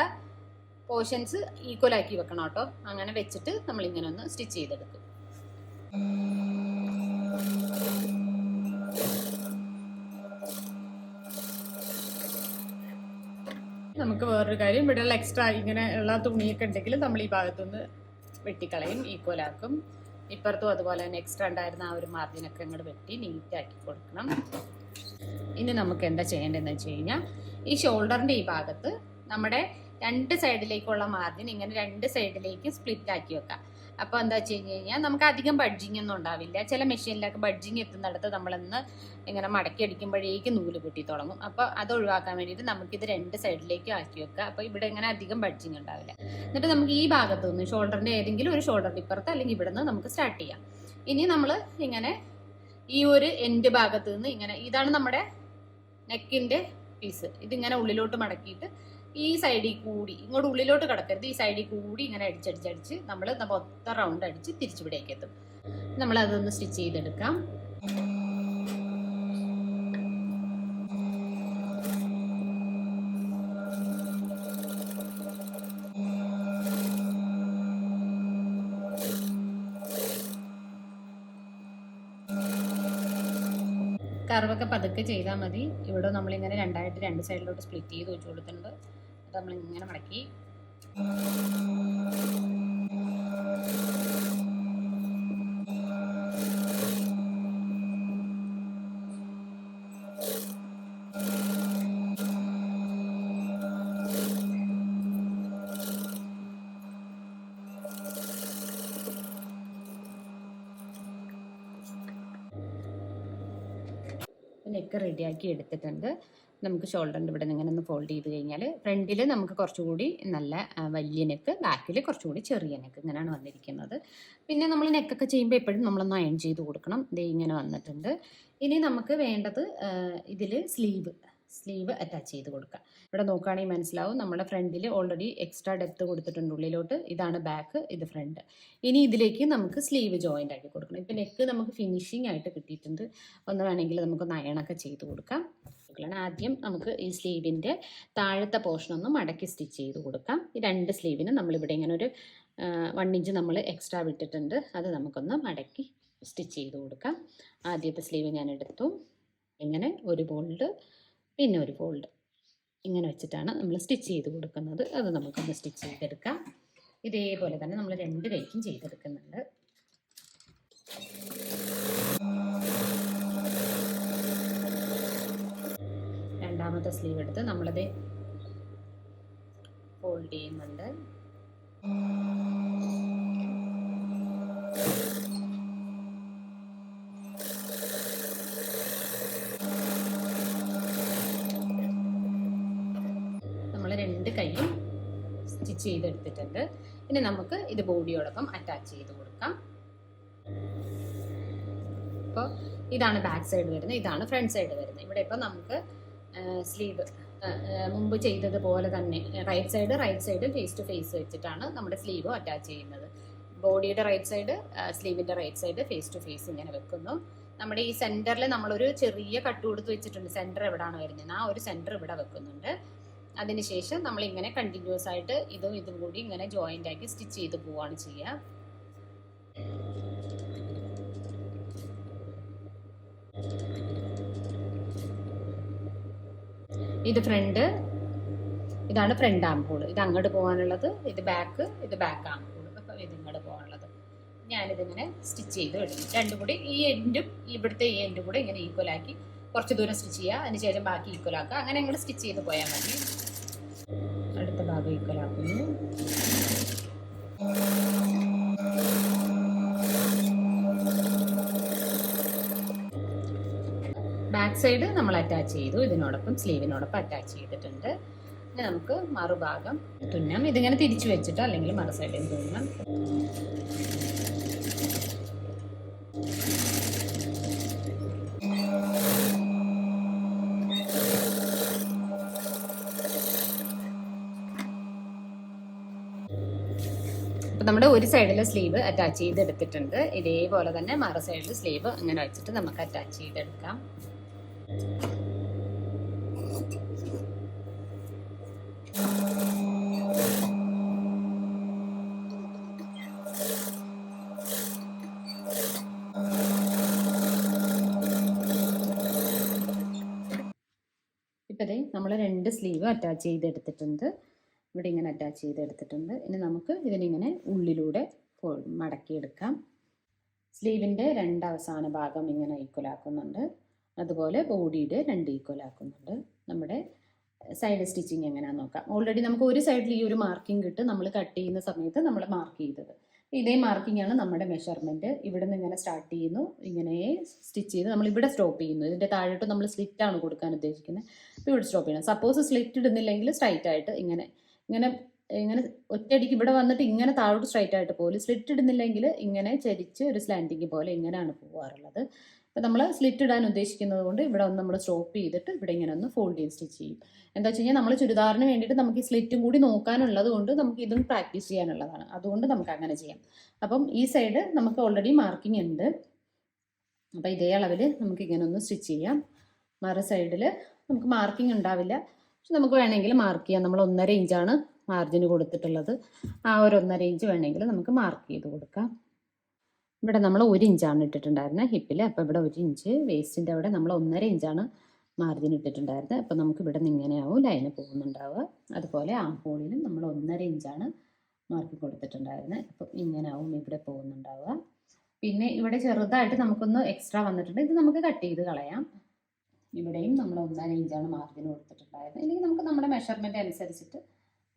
പോർഷൻസ് ഈക്വൽ ആക്കി വെക്കണം കേട്ടോ. അങ്ങനെ വെച്ചിട്ട് നമ്മളിങ്ങനെ ഒന്ന് സ്റ്റിച്ച് ചെയ്തെടുക്കും. നമുക്ക് വേറൊരു കാര്യം, ഇവിടെയുള്ള എക്സ്ട്രാ ഇങ്ങനെ ഉള്ള തുണിയൊക്കെ ഉണ്ടെങ്കിൽ നമ്മൾ ഈ ഭാഗത്തുനിന്ന് വെട്ടിക്കളയും, ഈക്വലാക്കും. ഇപ്പുറത്തും അതുപോലെ തന്നെ എക്സ്ട്രാ ഉണ്ടായിരുന്ന ആ ഒരു മാർജിനൊക്കെ അങ്ങോട്ട് വെട്ടി നീറ്റാക്കി കൊടുക്കണം. ഇനി നമുക്ക് എന്താ ചെയ്യേണ്ടതെന്ന് വെച്ച് കഴിഞ്ഞാൽ ഈ ഷോൾഡറിൻ്റെ ഈ ഭാഗത്ത് നമ്മുടെ 2 സൈഡിലേക്കുള്ള മാർജിൻ ഇങ്ങനെ 2 സൈഡിലേക്ക് സ്പ്ലിറ്റ് ആക്കി വെക്കാം.
അപ്പോൾ എന്താ വെച്ച് കഴിഞ്ഞാൽ നമുക്ക് അധികം ബഡ്ജിങ് ഒന്നും ഉണ്ടാവില്ല. ചില മെഷീനിലൊക്കെ ബഡ്ജിങ് എത്തുന്നിടത്ത് നമ്മളൊന്ന് ഇങ്ങനെ മടക്കി അടിക്കുമ്പോഴേക്ക് നൂല് പൊട്ടി തുടങ്ങും. അപ്പോൾ അത് ഒഴിവാക്കാൻ വേണ്ടിയിട്ട് നമുക്കിത് 2 സൈഡിലേക്ക് ആക്കി വെക്കുക. അപ്പോൾ ഇവിടെ ഇങ്ങനെ അധികം ബഡ്ജിങ് ഉണ്ടാവില്ല. എന്നിട്ട് നമുക്ക് ഈ ഭാഗത്തു നിന്ന് ഷോൾഡറിൻ്റെ ഏതെങ്കിലും ഒരു ഷോൾഡറിൻ്റെ ഇപ്പുറത്ത് അല്ലെങ്കിൽ ഇവിടെ നിന്ന് നമുക്ക് സ്റ്റാർട്ട് ചെയ്യാം. ഇനി നമ്മൾ ഇങ്ങനെ ഈ ഒരു എൻഡ് ഭാഗത്ത് നിന്ന് ഇങ്ങനെ, ഇതാണ് നമ്മുടെ നെക്കിൻ്റെ പീസ്, ഇതിങ്ങനെ ഉള്ളിലോട്ട് മടക്കിയിട്ട് ഈ സൈഡിൽ കൂടി ഇങ്ങോട്ട് ഉള്ളിലോട്ട് കിടക്കരുത്, ഈ സൈഡിൽ കൂടി ഇങ്ങനെ അടിച്ചടിച്ചടിച്ച് നമ്മൾ മൊത്തം റൗണ്ട് അടിച്ച് തിരിച്ചിവിടേക്ക് എത്തും. നമ്മളതൊന്ന് സ്റ്റിച്ച് ചെയ്തെടുക്കാം. കർവൊക്കെ പതുക്കെ ചെയ്താൽ മതി. ഇവിടെ നമ്മളിങ്ങനെ രണ്ടായിട്ട് 2 സൈഡിലോട്ട് സ്പ്ലിറ്റ് ചെയ്ത് വെച്ച് കൊടുത്തിട്ടുണ്ട്. അത് നമ്മളിങ്ങനെ മടക്കി നെക്ക് റെഡിയാക്കി എടുത്തിട്ടുണ്ട്. നമുക്ക് ഷോൾഡറിൻ്റെ ഇവിടെ ഇങ്ങനെ ഒന്ന് ഫോൾഡ് ചെയ്ത് കഴിഞ്ഞാൽ ഫ്രണ്ടിൽ നമുക്ക് കുറച്ചുകൂടി നല്ല വലിയ നെക്ക്, ബാക്കിൽ കുറച്ചുകൂടി ചെറിയ നെക്ക്, ഇങ്ങനെയാണ് വന്നിരിക്കുന്നത്. പിന്നെ നമ്മൾ നെക്കൊക്കെ ചെയ്യുമ്പോൾ എപ്പോഴും നമ്മളൊന്ന് അയൺ ചെയ്ത് കൊടുക്കണം. ഇത് ഇങ്ങനെ വന്നിട്ടുണ്ട്. ഇനി നമുക്ക് വേണ്ടത് ഇതിൽ സ്ലീവ് അറ്റാച്ച് ചെയ്ത് കൊടുക്കാം. ഇവിടെ നോക്കുകയാണെങ്കിൽ മനസ്സിലാവും, നമ്മുടെ ഫ്രണ്ടിൽ ഓൾറെഡി എക്സ്ട്രാ ഡെപ്ത് കൊടുത്തിട്ടുണ്ട് ഉള്ളിലോട്ട്. ഇതാണ് ബാക്ക്, ഇത് ഫ്രണ്ട്. ഇനി ഇതിലേക്ക് നമുക്ക് സ്ലീവ് ജോയിൻ്റ് ആക്കി കൊടുക്കണം. ഇപ്പം നെക്ക് നമുക്ക് ഫിനിഷിംഗ് ആയിട്ട് കിട്ടിയിട്ടുണ്ട്. ഒന്ന് വേണമെങ്കിൽ നമുക്ക് അയണൊക്കെ ചെയ്ത് കൊടുക്കാം. ആദ്യം നമുക്ക് ഈ സ്ലീവിൻ്റെ താഴത്തെ പോർഷൻ ഒന്ന് മടക്കി സ്റ്റിച്ച് ചെയ്ത് കൊടുക്കാം. ഈ 2 സ്ലീവിന് നമ്മളിവിടെ ഇങ്ങനെ ഒരു 1 ഇഞ്ച് നമ്മൾ എക്സ്ട്രാ വിട്ടിട്ടുണ്ട്. അത് നമുക്കൊന്ന് മടക്കി സ്റ്റിച്ച് ചെയ്ത് കൊടുക്കാം. ആദ്യത്തെ സ്ലീവ് ഞാൻ എടുത്തു. ഇങ്ങനെ ഒരു ഫോൾഡ്, പിന്നെ ഒരു ഫോൾഡ്, ഇങ്ങനെ വെച്ചിട്ടാണ് നമ്മൾ സ്റ്റിച്ച് ചെയ്ത് കൊടുക്കുന്നത്. അത് നമുക്കൊന്ന് സ്റ്റിച്ച് ചെയ്തെടുക്കാം. ഇതേപോലെ തന്നെ നമ്മൾ 2 കൈക്കും ചെയ്തെടുക്കുന്നുണ്ട്. രണ്ടാമത്തെ സ്ലീവ് എടുത്ത് നമ്മളത് ഫോൾഡ് ചെയ്യുന്നുണ്ട്. നമ്മൾ 2 കൈയും സ്റ്റിച്ച് ചെയ്തെടുത്തിട്ടുണ്ട്. ഇനി നമുക്ക് ഇത് ബോഡിയോടൊപ്പം അറ്റാച്ച് ചെയ്ത് കൊടുക്കാം. അപ്പോൾ ഇതാണ് ബാക്ക് സൈഡ് വരുന്നത്, ഇതാണ് ഫ്രണ്ട് സൈഡ് വരുന്നത്. ഇവിടെ ഇപ്പോൾ നമുക്ക് സ്ലീവ് മുമ്പ് ചെയ്തതുപോലെ തന്നെ right side face to face വെച്ചിട്ടാണ് നമ്മുടെ സ്ലീവ് അറ്റാച്ച് ചെയ്യുന്നത്. ബോഡിയുടെ റൈറ്റ് സൈഡ്, സ്ലീവിൻ്റെ right side face to face ഇങ്ങനെ വെക്കുന്നു. നമ്മുടെ ഈ സെൻറ്ററിൽ നമ്മളൊരു ചെറിയ കട്ട് കൊടുത്ത് വെച്ചിട്ടുണ്ട്. സെൻറ്റർ എവിടെയാണ് വരുന്നത്, ആ ഒരു സെൻറ്റർ ഇവിടെ വെക്കുന്നുണ്ട്. അതിനുശേഷം നമ്മളിങ്ങനെ കണ്ടിന്യൂസ് ആയിട്ട് ഇതും കൂടി ഇങ്ങനെ ജോയിൻ്റ് ആക്കി സ്റ്റിച്ച് ചെയ്ത് പോവുകയാണ് ചെയ്യുക. ഇതാണ് ഫ്രണ്ട് ആം ഹോൾ, ഇത് അങ്ങോട്ട് പോകാനുള്ളത്, ഇത് ബാക്ക് ആം ഹോൾ. അപ്പോൾ ഇത് ഇങ്ങോട്ട് പോകാനുള്ളത്. ഞാനിതിങ്ങനെ സ്റ്റിച്ച് ചെയ്ത് എടുക്കും. രണ്ടും കൂടി ഈ എൻഡും ഇവിടുത്തെ ഈ എൻഡും കൂടെ ഇങ്ങനെ ഈക്വലാക്കി കുറച്ച് ദൂരം സ്റ്റിച്ച് ചെയ്യുക. അതിനുശേഷം ബാക്കി ഈക്വലാക്കുക. അങ്ങനെ ഇങ്ങോട്ട് സ്റ്റിച്ച് ചെയ്ത് പോയാൽ മതി. അടുത്ത ഭാഗം ഈക്വലാക്കുന്നു. ബാക്ക് സൈഡ് നമ്മൾ അറ്റാച്ച് ചെയ്തു, ഇതിനോടൊപ്പം സ്ലീവിനോടൊപ്പം അറ്റാച്ച് ചെയ്തിട്ടുണ്ട്. ഇനി നമുക്ക് മറുഭാഗം തുന്നാം. ഇതിങ്ങനെ തിരിച്ചു വെച്ചിട്ടോ അല്ലെങ്കിൽ മറു സൈഡിൽ തുന്നാം. അപ്പം നമ്മുടെ ഒരു സൈഡിൽ സ്ലീവ് അറ്റാച്ച് ചെയ്തെടുത്തിട്ടുണ്ട്. ഇതേപോലെ തന്നെ മറു സൈഡിൽ സ്ലീവ് ഇങ്ങനെ വെച്ചിട്ട് നമുക്ക് അറ്റാച്ച് ചെയ്തെടുക്കാം. ഇപ്പോഴേ നമ്മൾ 2 സ്ലീവ് അറ്റാച്ച് ചെയ്തെടുത്തിട്ടുണ്ട്. ഇവിടെ ഇങ്ങനെ അറ്റാച്ച് ചെയ്തെടുത്തിട്ടുണ്ട്. ഇനി നമുക്ക് ഇതിനിങ്ങനെ ഉള്ളിലൂടെ മടക്കിയെടുക്കാം. സ്ലീവിൻ്റെ 2 അവസാന ഭാഗം ഇങ്ങനെ ഈക്വലാക്കുന്നുണ്ട്. അതുപോലെ ബോഡിയുടെ 2 ഈക്വലാക്കുന്നുണ്ട്. നമ്മുടെ സൈഡ് സ്റ്റിച്ചിങ് എങ്ങനെയാണെന്ന് നോക്കാം. ഓൾറെഡി നമുക്ക് ഒരു സൈഡിൽ ഈ ഒരു മാർക്കിംഗ് കിട്ടും. നമ്മൾ കട്ട് ചെയ്യുന്ന സമയത്ത് നമ്മൾ മാർക്ക് ചെയ്തത്.
ഇതേ മാർക്കിംഗ് ആണ് നമ്മുടെ മെഷർമെൻറ്റ്. ഇവിടെ നിന്ന് ഇങ്ങനെ സ്റ്റാർട്ട് ചെയ്യുന്നു, ഇങ്ങനെ സ്റ്റിച്ച് ചെയ്ത് നമ്മൾ ഇവിടെ സ്റ്റോപ്പ് ചെയ്യുന്നു. ഇതിൻ്റെ താഴോട്ട് നമ്മൾ സ്ലിറ്റാണ് കൊടുക്കാൻ ഉദ്ദേശിക്കുന്നത്. അപ്പോൾ ഇവിടെ സ്റ്റോപ്പ് ചെയ്യണം. സപ്പോസ് സ്ലിറ്റ് ഇടുന്നില്ലെങ്കിൽ സ്ട്രൈറ്റ് ആയിട്ട് ഇങ്ങനെ ഇങ്ങനെ ഇങ്ങനെ ഒറ്റയടിക്ക് ഇവിടെ വന്നിട്ട് ഇങ്ങനെ താഴോട്ട് സ്ട്രൈറ്റ് ആയിട്ട് പോലും. സ്ലിറ്റ് ഇടുന്നില്ലെങ്കിൽ ഇങ്ങനെ ചരിച്ച് ഒരു സ്ലാൻഡിങ് പോലെ ഇങ്ങനെയാണ് പോകാറുള്ളത്. അപ്പോൾ നമ്മൾ സ്ലിറ്റ് ഇടാൻ ഉദ്ദേശിക്കുന്നത് കൊണ്ട് ഇവിടെ ഒന്ന് നമ്മൾ സ്റ്റോപ്പ് ചെയ്തിട്ട് ഇവിടെ ഇങ്ങനെ ഒന്ന് ഫോൾഡ് ചെയ്ത് സ്റ്റിച്ച് ചെയ്യും. എന്താ വെച്ച് കഴിഞ്ഞാൽ നമ്മൾ ചുരിദാറിന് വേണ്ടിയിട്ട് നമുക്ക് ഈ സ്ലിറ്റും കൂടി നോക്കാനുള്ളത് കൊണ്ട് നമുക്ക് ഇതും പ്രാക്ടീസ് ചെയ്യാനുള്ളതാണ്. അതുകൊണ്ട് നമുക്ക് അങ്ങനെ ചെയ്യാം. അപ്പം ഈ സൈഡ് നമുക്ക് ഓൾറെഡി മാർക്കിംഗ് ഉണ്ട്. അപ്പോൾ ഇതേ അളവിൽ നമുക്ക് ഇങ്ങനെ ഒന്ന് സ്റ്റിച്ച് ചെയ്യാം. മറു സൈഡിൽ നമുക്ക് മാർക്കിംഗ് ഉണ്ടാവില്ല, പക്ഷെ നമുക്ക് വേണമെങ്കിൽ മാർക്ക് ചെയ്യാം. നമ്മൾ 1.5 ഇഞ്ചാണ് മാർജിന് കൊടുത്തിട്ടുള്ളത്. ആ ഒരു 1.5 ഇഞ്ച് വേണമെങ്കിൽ നമുക്ക് മാർക്ക് ചെയ്ത് കൊടുക്കാം. ഇവിടെ നമ്മൾ 1 ഇഞ്ചാണ് ഇട്ടിട്ടുണ്ടായിരുന്നത് ഹിപ്പിൽ. അപ്പോൾ ഇവിടെ 1 ഇഞ്ച്, വേസ്റ്റിൻ്റെ അവിടെ നമ്മൾ 1.5 ഇഞ്ചാണ് മാർജിൻ ഇട്ടിട്ടുണ്ടായിരുന്നത്. അപ്പോൾ നമുക്ക് ഇവിടെ നിന്ന് ഇങ്ങനെയാവും ലൈന് പോകുന്നുണ്ടാവുക. അതുപോലെ ആം ഹോളിലും നമ്മൾ 1.5 ഇഞ്ചാണ് മാർക്ക് കൊടുത്തിട്ടുണ്ടായിരുന്നത്. അപ്പോൾ ഇങ്ങനെയാവും ഇവിടെ പോകുന്നുണ്ടാവുക. പിന്നെ ഇവിടെ ചെറുതായിട്ട് നമുക്കൊന്ന് എക്സ്ട്രാ വന്നിട്ടുണ്ട്, ഇത് നമുക്ക് കട്ട് ചെയ്ത് കളയാം. ഇവിടെയും നമ്മൾ 1.5 ഇഞ്ചാണ് മാർജിൻ കൊടുത്തിട്ടുണ്ടായിരുന്നത്. അല്ലെങ്കിൽ നമുക്ക് നമ്മുടെ മെഷർമെൻറ്റ് അനുസരിച്ചിട്ട്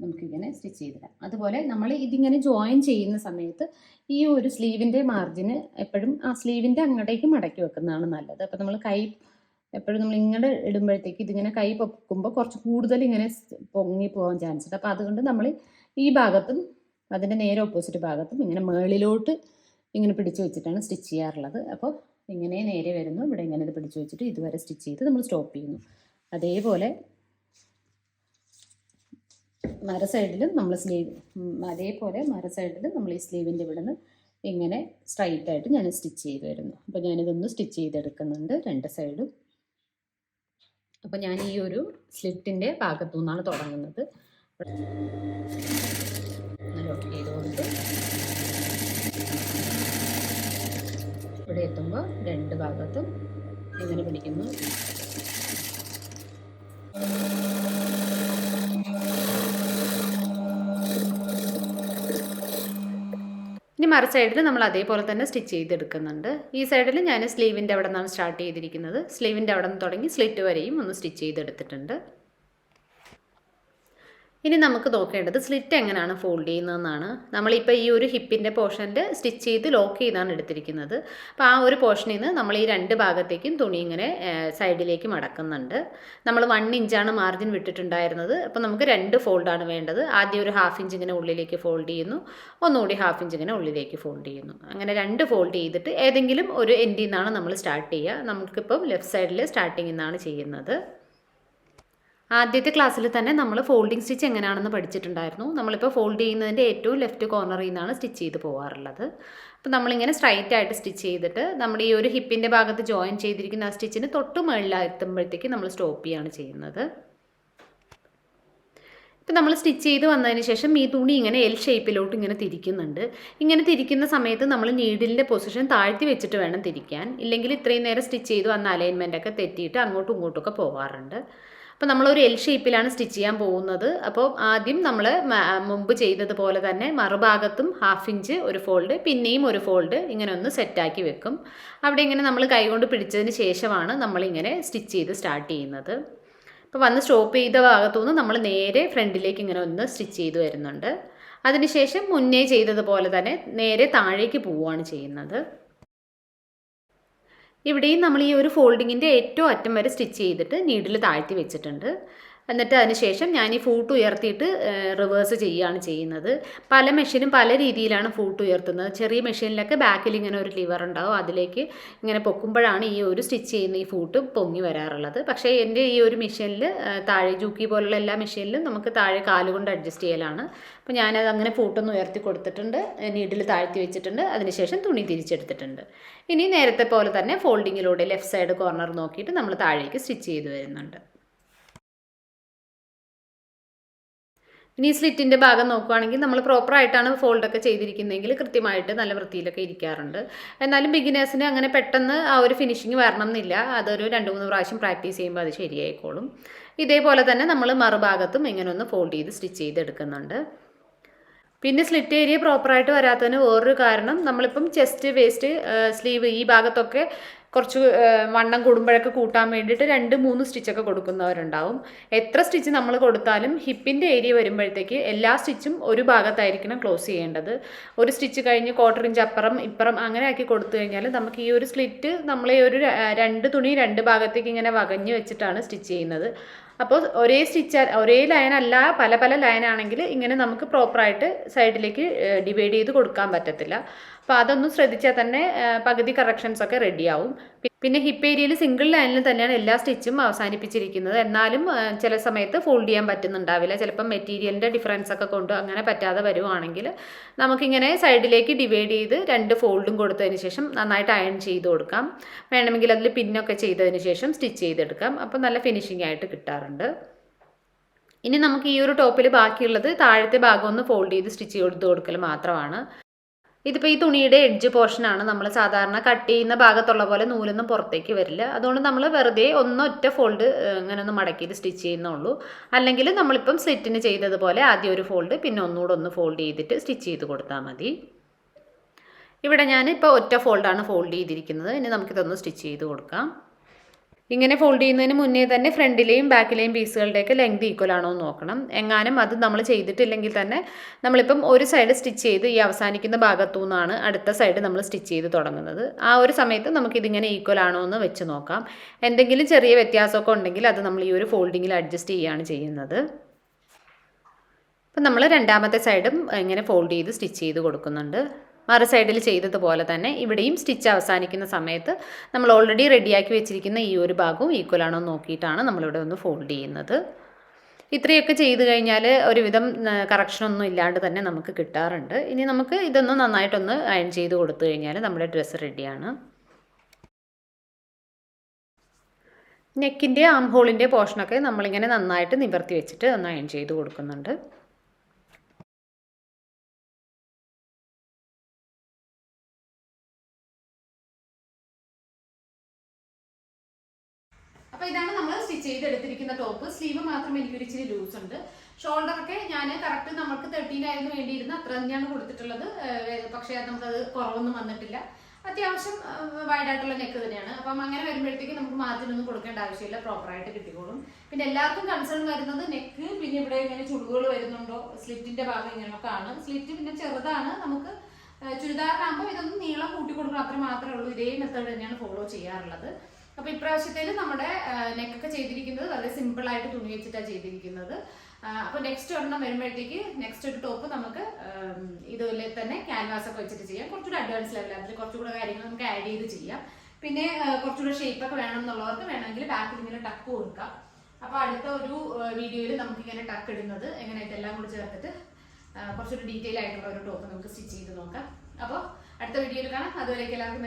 നമുക്കിങ്ങനെ സ്റ്റിച്ച് ചെയ്തിടാം. അതുപോലെ നമ്മൾ ഇതിങ്ങനെ ജോയിൻ ചെയ്യുന്ന സമയത്ത് ഈ ഒരു സ്ലീവിൻ്റെ മാർജിന് എപ്പോഴും ആ സ്ലീവിൻ്റെ അങ്ങോട്ടേക്ക് മടക്കി വെക്കുന്നതാണ് നല്ലത്. അപ്പോൾ നമ്മൾ കൈ എപ്പോഴും നമ്മൾ ഇങ്ങോട്ട് ഇടുമ്പോഴത്തേക്ക് ഇതിങ്ങനെ കൈ പൊക്കുമ്പോൾ കുറച്ച് കൂടുതൽ ഇങ്ങനെ പൊങ്ങി പോകാൻ ചാൻസ് ഉണ്ട്. അപ്പോൾ അതുകൊണ്ട് നമ്മൾ ഈ ഭാഗത്തും അതിൻ്റെ നേരെ ഓപ്പോസിറ്റ് ഭാഗത്തും ഇങ്ങനെ മുകളിലോട്ട് ഇങ്ങനെ പിടിച്ച് വെച്ചിട്ടാണ് സ്റ്റിച്ച് ചെയ്യാറുള്ളത്. അപ്പോൾ ഇങ്ങനെ നേരെ വരുന്നു, ഇവിടെ ഇങ്ങനെ ഇത് പിടിച്ച് വെച്ചിട്ട് ഇതുവരെ സ്റ്റിച്ച് ചെയ്ത് നമ്മൾ സ്റ്റോപ്പ് ചെയ്യുന്നു. അതേപോലെ മര സൈഡിലും നമ്മൾ മര സൈഡിൽ നമ്മൾ ഈ സ്ലീവിൻ്റെ ഇവിടെ നിന്ന് ഇങ്ങനെ സ്ട്രൈറ്റ് ആയിട്ട് ഞാൻ സ്റ്റിച്ച് ചെയ്ത് വരുന്നു. അപ്പോൾ ഞാനിതൊന്ന് സ്റ്റിച്ച് ചെയ്തെടുക്കുന്നുണ്ട് 2 സൈഡും. അപ്പോൾ ഞാൻ ഈ ഒരു സ്ലിറ്റിൻ്റെ ഭാഗത്തു നിന്നാണ് തുടങ്ങുന്നത്. ലോക്ക് ചെയ്തുകൊണ്ട് ഇവിടെ എത്തുമ്പോൾ 2 ഭാഗത്തും ഇങ്ങനെ പിടിക്കുന്നു. ഇനി മറു സൈഡിൽ നമ്മൾ അതേപോലെ തന്നെ സ്റ്റിച്ച് ചെയ്തെടുക്കുന്നുണ്ട്. ഈ സൈഡിൽ ഞാൻ സ്ലീവിൻ്റെ അവിടെ നിന്നാണ് സ്റ്റാർട്ട് ചെയ്തിരിക്കുന്നത്. സ്ലീവിൻ്റെ അവിടെ നിന്ന് തുടങ്ങി സ്ലിറ്റ് വരെയും ഒന്ന് സ്റ്റിച്ച് ചെയ്തെടുത്തിട്ടുണ്ട്. ഇനി നമുക്ക് നോക്കേണ്ടത് സ്ലിറ്റ് എങ്ങനെയാണ് ഫോൾഡ് ചെയ്യുന്നതെന്നാണ്. നമ്മളിപ്പോൾ ഈ ഒരു ഹിപ്പിൻ്റെ പോർഷനിൽ സ്റ്റിച്ച് ചെയ്ത് ലോക്ക് ചെയ്താണ് എടുത്തിരിക്കുന്നത്. അപ്പോൾ ആ ഒരു പോർഷനിൽ നിന്ന് നമ്മൾ ഈ 2 ഭാഗത്തേക്കും തുണി ഇങ്ങനെ സൈഡിലേക്ക് മടക്കുന്നുണ്ട്. നമ്മൾ 1 ഇഞ്ചാണ് മാർജിൻ വിട്ടിട്ടുണ്ടായിരുന്നത്. അപ്പോൾ നമുക്ക് 2 ഫോൾഡാണ് വേണ്ടത്. ആദ്യം ഒരു 1/2 ഇഞ്ച് ഇങ്ങനെ ഉള്ളിലേക്ക് ഫോൾഡ് ചെയ്യുന്നു, ഒന്നുകൂടി 1/2 ഇഞ്ച് ഇങ്ങനെ ഉള്ളിലേക്ക് ഫോൾഡ് ചെയ്യുന്നു. അങ്ങനെ 2 ഫോൾഡ് ചെയ്തിട്ട് ഏതെങ്കിലും ഒരു എൻഡിൽ നിന്നാണ് നമ്മൾ സ്റ്റാർട്ട് ചെയ്യുക. നമുക്കിപ്പം ലെഫ്റ്റ് സൈഡിൽ സ്റ്റാർട്ടിങ്ങിൽ നിന്നാണ് ചെയ്യുന്നത്. ആദ്യത്തെ ക്ലാസ്സിൽ തന്നെ നമ്മൾ ഫോൾഡിങ് സ്റ്റിച്ച് എങ്ങനെയാണെന്ന് പഠിച്ചിട്ടുണ്ടായിരുന്നു. നമ്മളിപ്പോൾ ഫോൾഡ് ചെയ്യുന്നതിൻ്റെ ഏറ്റവും ലെഫ്റ്റ് കോർണറിൽ നിന്നാണ് സ്റ്റിച്ച് ചെയ്ത് പോകാറുള്ളത്. അപ്പോൾ നമ്മളിങ്ങനെ സ്ട്രൈറ്റ് ആയിട്ട് സ്റ്റിച്ച് ചെയ്തിട്ട് നമ്മൾ ഈ ഒരു ഹിപ്പിൻ്റെ ഭാഗത്ത് ജോയിൻ ചെയ്തിരിക്കുന്ന ആ സ്റ്റിച്ചിന് തൊട്ട് മുകളിലെത്തുമ്പോഴത്തേക്ക് നമ്മൾ സ്റ്റോപ്പ് ചെയ്യുകയാണ് ചെയ്യുന്നത്. ഇപ്പം നമ്മൾ സ്റ്റിച്ച് ചെയ്ത് വന്നതിന് ശേഷം ഈ തുണി ഇങ്ങനെ എൽ ഷേപ്പിലോട്ട് ഇങ്ങനെ തിരിക്കുന്നുണ്ട്. ഇങ്ങനെ തിരിക്കുന്ന സമയത്ത് നമ്മൾ നീഡിലിൻ്റെ പൊസിഷൻ താഴ്ത്തി വെച്ചിട്ട് വേണം തിരിക്കാൻ. ഇല്ലെങ്കിൽ ഇത്രയും നേരം സ്റ്റിച്ച് ചെയ്ത് വന്ന അലൈൻമെൻറ്റൊക്കെ തെറ്റിയിട്ട് അങ്ങോട്ടും ഇങ്ങോട്ടുമൊക്കെ പോകാറുണ്ട്. അപ്പോൾ നമ്മളൊരു എൽ ഷേപ്പിലാണ് സ്റ്റിച്ച് ചെയ്യാൻ പോകുന്നത്. അപ്പോൾ ആദ്യം നമ്മൾ മുമ്പ് ചെയ്തതുപോലെ തന്നെ മറുഭാഗത്തും 1/2 ഇഞ്ച് ഒരു ഫോൾഡ്, പിന്നെയും ഒരു ഫോൾഡ് ഇങ്ങനെ ഒന്ന് സെറ്റാക്കി വെക്കും. അവിടെ ഇങ്ങനെ നമ്മൾ കൈകൊണ്ട് പിടിച്ചതിന് ശേഷമാണ് നമ്മളിങ്ങനെ സ്റ്റിച്ച് ചെയ്ത് സ്റ്റാർട്ട് ചെയ്യുന്നത്. അപ്പോൾ വന്ന് സ്റ്റോപ്പ് ചെയ്ത ഭാഗത്തുനിന്ന് നമ്മൾ നേരെ ഫ്രണ്ടിലേക്ക് ഇങ്ങനെ ഒന്ന് സ്റ്റിച്ച് ചെയ്ത് വരുന്നുണ്ട്. അതിനുശേഷം മുന്നേ ചെയ്തതുപോലെ തന്നെ നേരെ താഴേക്ക് പോവുകയാണ് ചെയ്യുന്നത്. ഇവിടെയും നമ്മൾ ഈ ഒരു ഫോൾഡിങ്ങിൻ്റെ ഏറ്റവും അറ്റം വരെ സ്റ്റിച്ച് ചെയ്തിട്ട് നീഡിൽ താഴ്ത്തി വെച്ചിട്ടുണ്ട്. എന്നിട്ട് അതിനുശേഷം ഞാൻ ഈ ഫൂട്ട് ഉയർത്തിയിട്ട് റിവേഴ്സ് ചെയ്യുകയാണ് ചെയ്യുന്നത്. പല മെഷീനും പല രീതിയിലാണ് ഫൂട്ട് ഉയർത്തുന്നത്. ചെറിയ മെഷീനിലൊക്കെ ബാക്കിൽ ഇങ്ങനെ ഒരു ലിവർ ഉണ്ടാവും, അതിലേക്ക് ഇങ്ങനെ പൊക്കുമ്പോഴാണ് ഈ ഒരു സ്റ്റിച്ച് ചെയ്യുന്ന ഈ ഫൂട്ട് പൊങ്ങി വരാറുള്ളത്. പക്ഷേ എൻ്റെ ഈ ഒരു മെഷീനിൽ താഴെ ജൂക്കി പോലുള്ള എല്ലാ മെഷീനിലും നമുക്ക് താഴെ കാലുകൊണ്ട് അഡ്ജസ്റ്റ് ചെയ്യലാണ്. അപ്പോൾ ഞാനത് അങ്ങനെ ഫൂട്ടൊന്ന് ഉയർത്തി കൊടുത്തിട്ടുണ്ട്, നീഡിൽ താഴ്ത്തി വെച്ചിട്ടുണ്ട്. അതിനുശേഷം തുണി തിരിച്ചെടുത്തിട്ടുണ്ട്. ഇനി നേരത്തെ പോലെ തന്നെ ഫോൾഡിങ്ങിലൂടെ ലെഫ്റ്റ് സൈഡ് കോർണർ നോക്കിയിട്ട് നമ്മൾ താഴേക്ക് സ്റ്റിച്ച് ചെയ്ത് വരുന്നുണ്ട്. ഇനി സ്ലിറ്റിൻ്റെ ഭാഗം നോക്കുകയാണെങ്കിൽ നമ്മൾ പ്രോപ്പറായിട്ടാണ് ഫോൾഡൊക്കെ ചെയ്തിരിക്കുന്നതെങ്കിൽ കൃത്യമായിട്ട് നല്ല വൃത്തിയിലൊക്കെ ഇരിക്കാറുണ്ട്. എന്നാലും ബിഗിനേഴ്സിന് അങ്ങനെ പെട്ടെന്ന് ആ ഒരു ഫിനിഷിങ് വരണം എന്നില്ല. അതൊരു 2-3 പ്രാവശ്യം പ്രാക്ടീസ് ചെയ്യുമ്പോൾ അത് ശരിയായിക്കോളും. ഇതേപോലെ തന്നെ നമ്മൾ മറുഭാഗത്തും ഇങ്ങനെ ഒന്ന് ഫോൾഡ് ചെയ്ത് സ്റ്റിച്ച് ചെയ്തെടുക്കുന്നുണ്ട്. പിന്നെ സ്ലിറ്റ് ഏരിയ പ്രോപ്പറായിട്ട് വരാത്തതിന് വേറൊരു കാരണം, നമ്മളിപ്പം ചെസ്റ്റ്, വേസ്റ്റ്, സ്ലീവ് ഈ ഭാഗത്തൊക്കെ
കുറച്ച് വണ്ണം കൂടുമ്പോഴൊക്കെ കൂട്ടാൻ വേണ്ടിയിട്ട് 2-3 സ്റ്റിച്ചൊക്കെ കൊടുക്കുന്നവരുണ്ടാവും. എത്ര സ്റ്റിച്ച് നമ്മൾ കൊടുത്താലും ഹിപ്പിൻ്റെ ഏരിയ വരുമ്പോഴത്തേക്ക് എല്ലാ സ്റ്റിച്ചും ഒരു ഭാഗത്തായിരിക്കണം ക്ലോസ് ചെയ്യേണ്ടത്. ഒരു സ്റ്റിച്ച് കഴിഞ്ഞ് 1/4 ഇഞ്ച് അപ്പുറം ഇപ്പുറം അങ്ങനെ ആക്കി കൊടുത്തു കഴിഞ്ഞാൽ നമുക്ക് ഈ ഒരു സ്ലിറ്റ് നമ്മൾ ഈ ഒരു 2 തുണി 2 ഭാഗത്തേക്ക് ഇങ്ങനെ വകഞ്ഞ് വെച്ചിട്ടാണ് സ്റ്റിച്ച് ചെയ്യുന്നത്. അപ്പോൾ ഒരേ ലൈൻ അല്ല, പല പല ലൈൻ ആണെങ്കിൽ ഇങ്ങനെ നമുക്ക് പ്രോപ്പറായിട്ട് സൈഡിലേക്ക് ഡിവൈഡ് ചെയ്ത് കൊടുക്കാൻ പറ്റത്തില്ല. അപ്പോൾ അതൊന്നും ശ്രദ്ധിച്ചാൽ തന്നെ പകുതി കറക്ഷൻസ് ഒക്കെ റെഡിയാവും. പിന്നെ ഹിപ്പ് ഏരിയയിൽ സിംഗിൾ ലൈനിൽ തന്നെയാണ് എല്ലാ സ്റ്റിച്ചും അവസാനിപ്പിച്ചിരിക്കുന്നത്. എന്നാലും ചില സമയത്ത് ഫോൾഡ് ചെയ്യാൻ പറ്റുന്നുണ്ടാവില്ല. ചിലപ്പം മെറ്റീരിയലിൻ്റെ ഡിഫറൻസ് ഒക്കെ കൊണ്ട് അങ്ങനെ പറ്റാതെ വരുവാണെങ്കിൽ നമുക്കിങ്ങനെ സൈഡിലേക്ക് ഡിവൈഡ് ചെയ്ത് 2 ഫോൾഡും കൊടുത്തതിന് ശേഷം നന്നായിട്ട് അയൺ ചെയ്ത് കൊടുക്കാം. വേണമെങ്കിൽ അതിൽ പിന്നൊക്കെ ചെയ്തതിന് ശേഷം സ്റ്റിച്ച് ചെയ്തെടുക്കാം. അപ്പോൾ നല്ല ഫിനിഷിംഗ് ആയിട്ട് കിട്ടാറുണ്ട്. ഇനി നമുക്ക് ഈ ഒരു ടോപ്പിൽ ബാക്കിയുള്ളത് താഴത്തെ ഭാഗം ഒന്ന് ഫോൾഡ് ചെയ്ത് സ്റ്റിച്ച് ചെയ്ത് കൊടുക്കൽ മാത്രമാണ്. ഇതിപ്പോൾ ഈ തുണിയുടെ എഡ്ജ് പോർഷനാണ്. നമ്മൾ സാധാരണ കട്ട് ചെയ്യുന്ന ഭാഗത്തുള്ള പോലെ നൂലൊന്നും പുറത്തേക്ക് വരില്ല. അതുകൊണ്ട് നമ്മൾ വെറുതെ ഒറ്റ ഫോൾഡ് ഇങ്ങനെ ഒന്ന് മടക്കിയിട്ട് സ്റ്റിച്ച് ചെയ്യുന്നുള്ളൂ. അല്ലെങ്കിൽ നമ്മളിപ്പം സ്ലിറ്റിന് ചെയ്തതുപോലെ ആദ്യം ഒരു ഫോൾഡ് പിന്നെ ഒന്നുകൂടെ ഒന്ന് ഫോൾഡ് ചെയ്തിട്ട് സ്റ്റിച്ച് ചെയ്ത് കൊടുത്താൽ മതി. ഇവിടെ ഞാനിപ്പോൾ ഒറ്റ ഫോൾഡാണ് ഫോൾഡ് ചെയ്തിരിക്കുന്നത്. ഇനി നമുക്കിതൊന്ന് സ്റ്റിച്ച് ചെയ്ത് കൊടുക്കാം. ഇങ്ങനെ ഫോൾഡ് ചെയ്യുന്നതിന് മുന്നേ തന്നെ ഫ്രണ്ടിലെയും ബാക്കിലെയും പീസുകളുടെയൊക്കെ ലെങ്ത് ഈക്വൽ ആണോ എന്ന് നോക്കണം. എങ്ങാനും അത് നമ്മൾ ചെയ്തിട്ടില്ലെങ്കിൽ തന്നെ നമ്മളിപ്പം ഒരു സൈഡ് സ്റ്റിച്ച് ചെയ്ത് ഈ അവസാനിക്കുന്ന ഭാഗത്തു നിന്നാണ് അടുത്ത സൈഡ് നമ്മൾ സ്റ്റിച്ച് ചെയ്ത് തുടങ്ങുന്നത്. ആ ഒരു സമയത്ത് നമുക്കിതിങ്ങനെ ഈക്വൽ ആണോ എന്ന് വെച്ച് നോക്കാം. എന്തെങ്കിലും ചെറിയ വ്യത്യാസമൊക്കെ ഉണ്ടെങ്കിൽ അത് നമ്മൾ ഈ ഒരു ഫോൾഡിങ്ങിൽ അഡ്ജസ്റ്റ് ചെയ്യുകയാണ് ചെയ്യുന്നത്. അപ്പം നമ്മൾ രണ്ടാമത്തെ സൈഡും ഇങ്ങനെ ഫോൾഡ് ചെയ്ത് സ്റ്റിച്ച് ചെയ്ത് കൊടുക്കുന്നുണ്ട്. മറു സൈഡിൽ ചെയ്തതുപോലെ തന്നെ ഇവിടെയും സ്റ്റിച്ച് അവസാനിക്കുന്ന സമയത്ത് നമ്മൾ ഓൾറെഡി റെഡിയാക്കി വെച്ചിരിക്കുന്ന ഈ ഒരു ഭാഗവും ഈക്വൽ ആണോ നോക്കിയിട്ടാണ് നമ്മളിവിടെ ഒന്ന് ഫോൾഡ് ചെയ്യുന്നത്. ഇത്രയൊക്കെ ചെയ്ത് കഴിഞ്ഞാൽ ഒരുവിധം കറക്ഷനൊന്നും ഇല്ലാണ്ട് തന്നെ നമുക്ക് കിട്ടാറുണ്ട്. ഇനി നമുക്ക് ഇതൊന്ന് നന്നായിട്ടൊന്ന് അയൺ ചെയ്ത് കൊടുത്തു കഴിഞ്ഞാൽ നമ്മുടെ ഡ്രസ്സ് റെഡിയാണ്. നെക്കിൻ്റെ ആം ഹോളിൻ്റെ പോർഷനൊക്കെ നമ്മളിങ്ങനെ നന്നായിട്ട് നിവർത്തി വെച്ചിട്ട് ഒന്ന് അയൺ ചെയ്ത് കൊടുക്കുന്നുണ്ട്.
അപ്പോൾ ഇതാണ് നമ്മൾ സ്റ്റിച്ച് ചെയ്തെടുത്തിരിക്കുന്ന ടോപ്പ്. സ്ലീവ് മാത്രം എനിക്കൊരു ഇച്ചിരി ലൂസ് ഉണ്ട്. ഷോൾഡറൊക്കെ ഞാൻ കറക്റ്റ് നമുക്ക് 13 ആയിരുന്നു വേണ്ടിയിരുന്നത്, അത്ര തന്നെയാണ് കൊടുത്തിട്ടുള്ളത്. പക്ഷേ നമുക്കത് കുറവൊന്നും വന്നിട്ടില്ല. അത്യാവശ്യം വൈഡായിട്ടുള്ള നെക്ക് തന്നെയാണ്. അപ്പം അങ്ങനെ വരുമ്പോഴത്തേക്ക് നമുക്ക് മാർജിൻ ഒന്നും കൊടുക്കേണ്ട ആവശ്യമില്ല, പ്രോപ്പറായിട്ട് കിട്ടിക്കോളും. പിന്നെ എല്ലാവർക്കും കൺസേൺ വരുന്നത് നെക്ക്, പിന്നെ ഇവിടെ ഇങ്ങനെ ചുളിവുകൾ വരുന്നുണ്ടോ, സ്ലിറ്റിന്റെ ഭാഗം ഇങ്ങനെയൊക്കെ ആണ്. സ്ലിറ്റ് പിന്നെ ചെറുതാണ്. നമുക്ക് ചുരിദാറിനാകുമ്പോൾ ഇതൊന്നും നീളം കൂട്ടി കൊടുക്കണം, അത്ര മാത്രമേ ഉള്ളൂ. ഇതേ മെത്തേഡ് തന്നെയാണ് ഫോളോ ചെയ്യാറുള്ളത്. അപ്പോൾ ഇപ്രാവശ്യത്തിൽ നമ്മുടെ നെക്കൊക്കെ ചെയ്തിരിക്കുന്നത് വളരെ സിമ്പിൾ ആയിട്ട് തുണി വെച്ചിട്ടാണ് ചെയ്തിരിക്കുന്നത്. അപ്പോൾ നെക്സ്റ്റ് ഒരെണ്ണം വരുമ്പോഴത്തേക്ക് നെക്സ്റ്റ് ഒരു ടോപ്പ് നമുക്ക് ഇതുപോലെ തന്നെ ക്യാൻവാസ് ഒക്കെ വെച്ചിട്ട് ചെയ്യാം. കുറച്ചുകൂടെ അഡ്വാൻസ് ലെവൽ, അതിൽ കുറച്ചുകൂടെ കാര്യങ്ങൾ നമുക്ക് ആഡ് ചെയ്ത് ചെയ്യാം. പിന്നെ കുറച്ചുകൂടെ ഷേപ്പൊക്കെ വേണം എന്നുള്ളവർക്ക് വേണമെങ്കിൽ ബാക്കിൽ ഇങ്ങനെ ടക്ക് കൊടുക്കാം. അപ്പോൾ അടുത്ത ഒരു വീഡിയോയിൽ നമുക്കിങ്ങനെ ടക്ക് ഇടുന്നത് എങ്ങനെയായിട്ട് എല്ലാം കൂടി ചേർത്തിട്ട് കുറച്ചൊരു ഡീറ്റെയിൽ ആയിട്ടുള്ള ഒരു ടോപ്പ് നമുക്ക് സ്റ്റിച്ച് ചെയ്ത് നോക്കാം. അപ്പോൾ അടുത്ത വീഡിയോയിൽ കാണാം. അതുവരേക്കും എല്ലാവർക്കും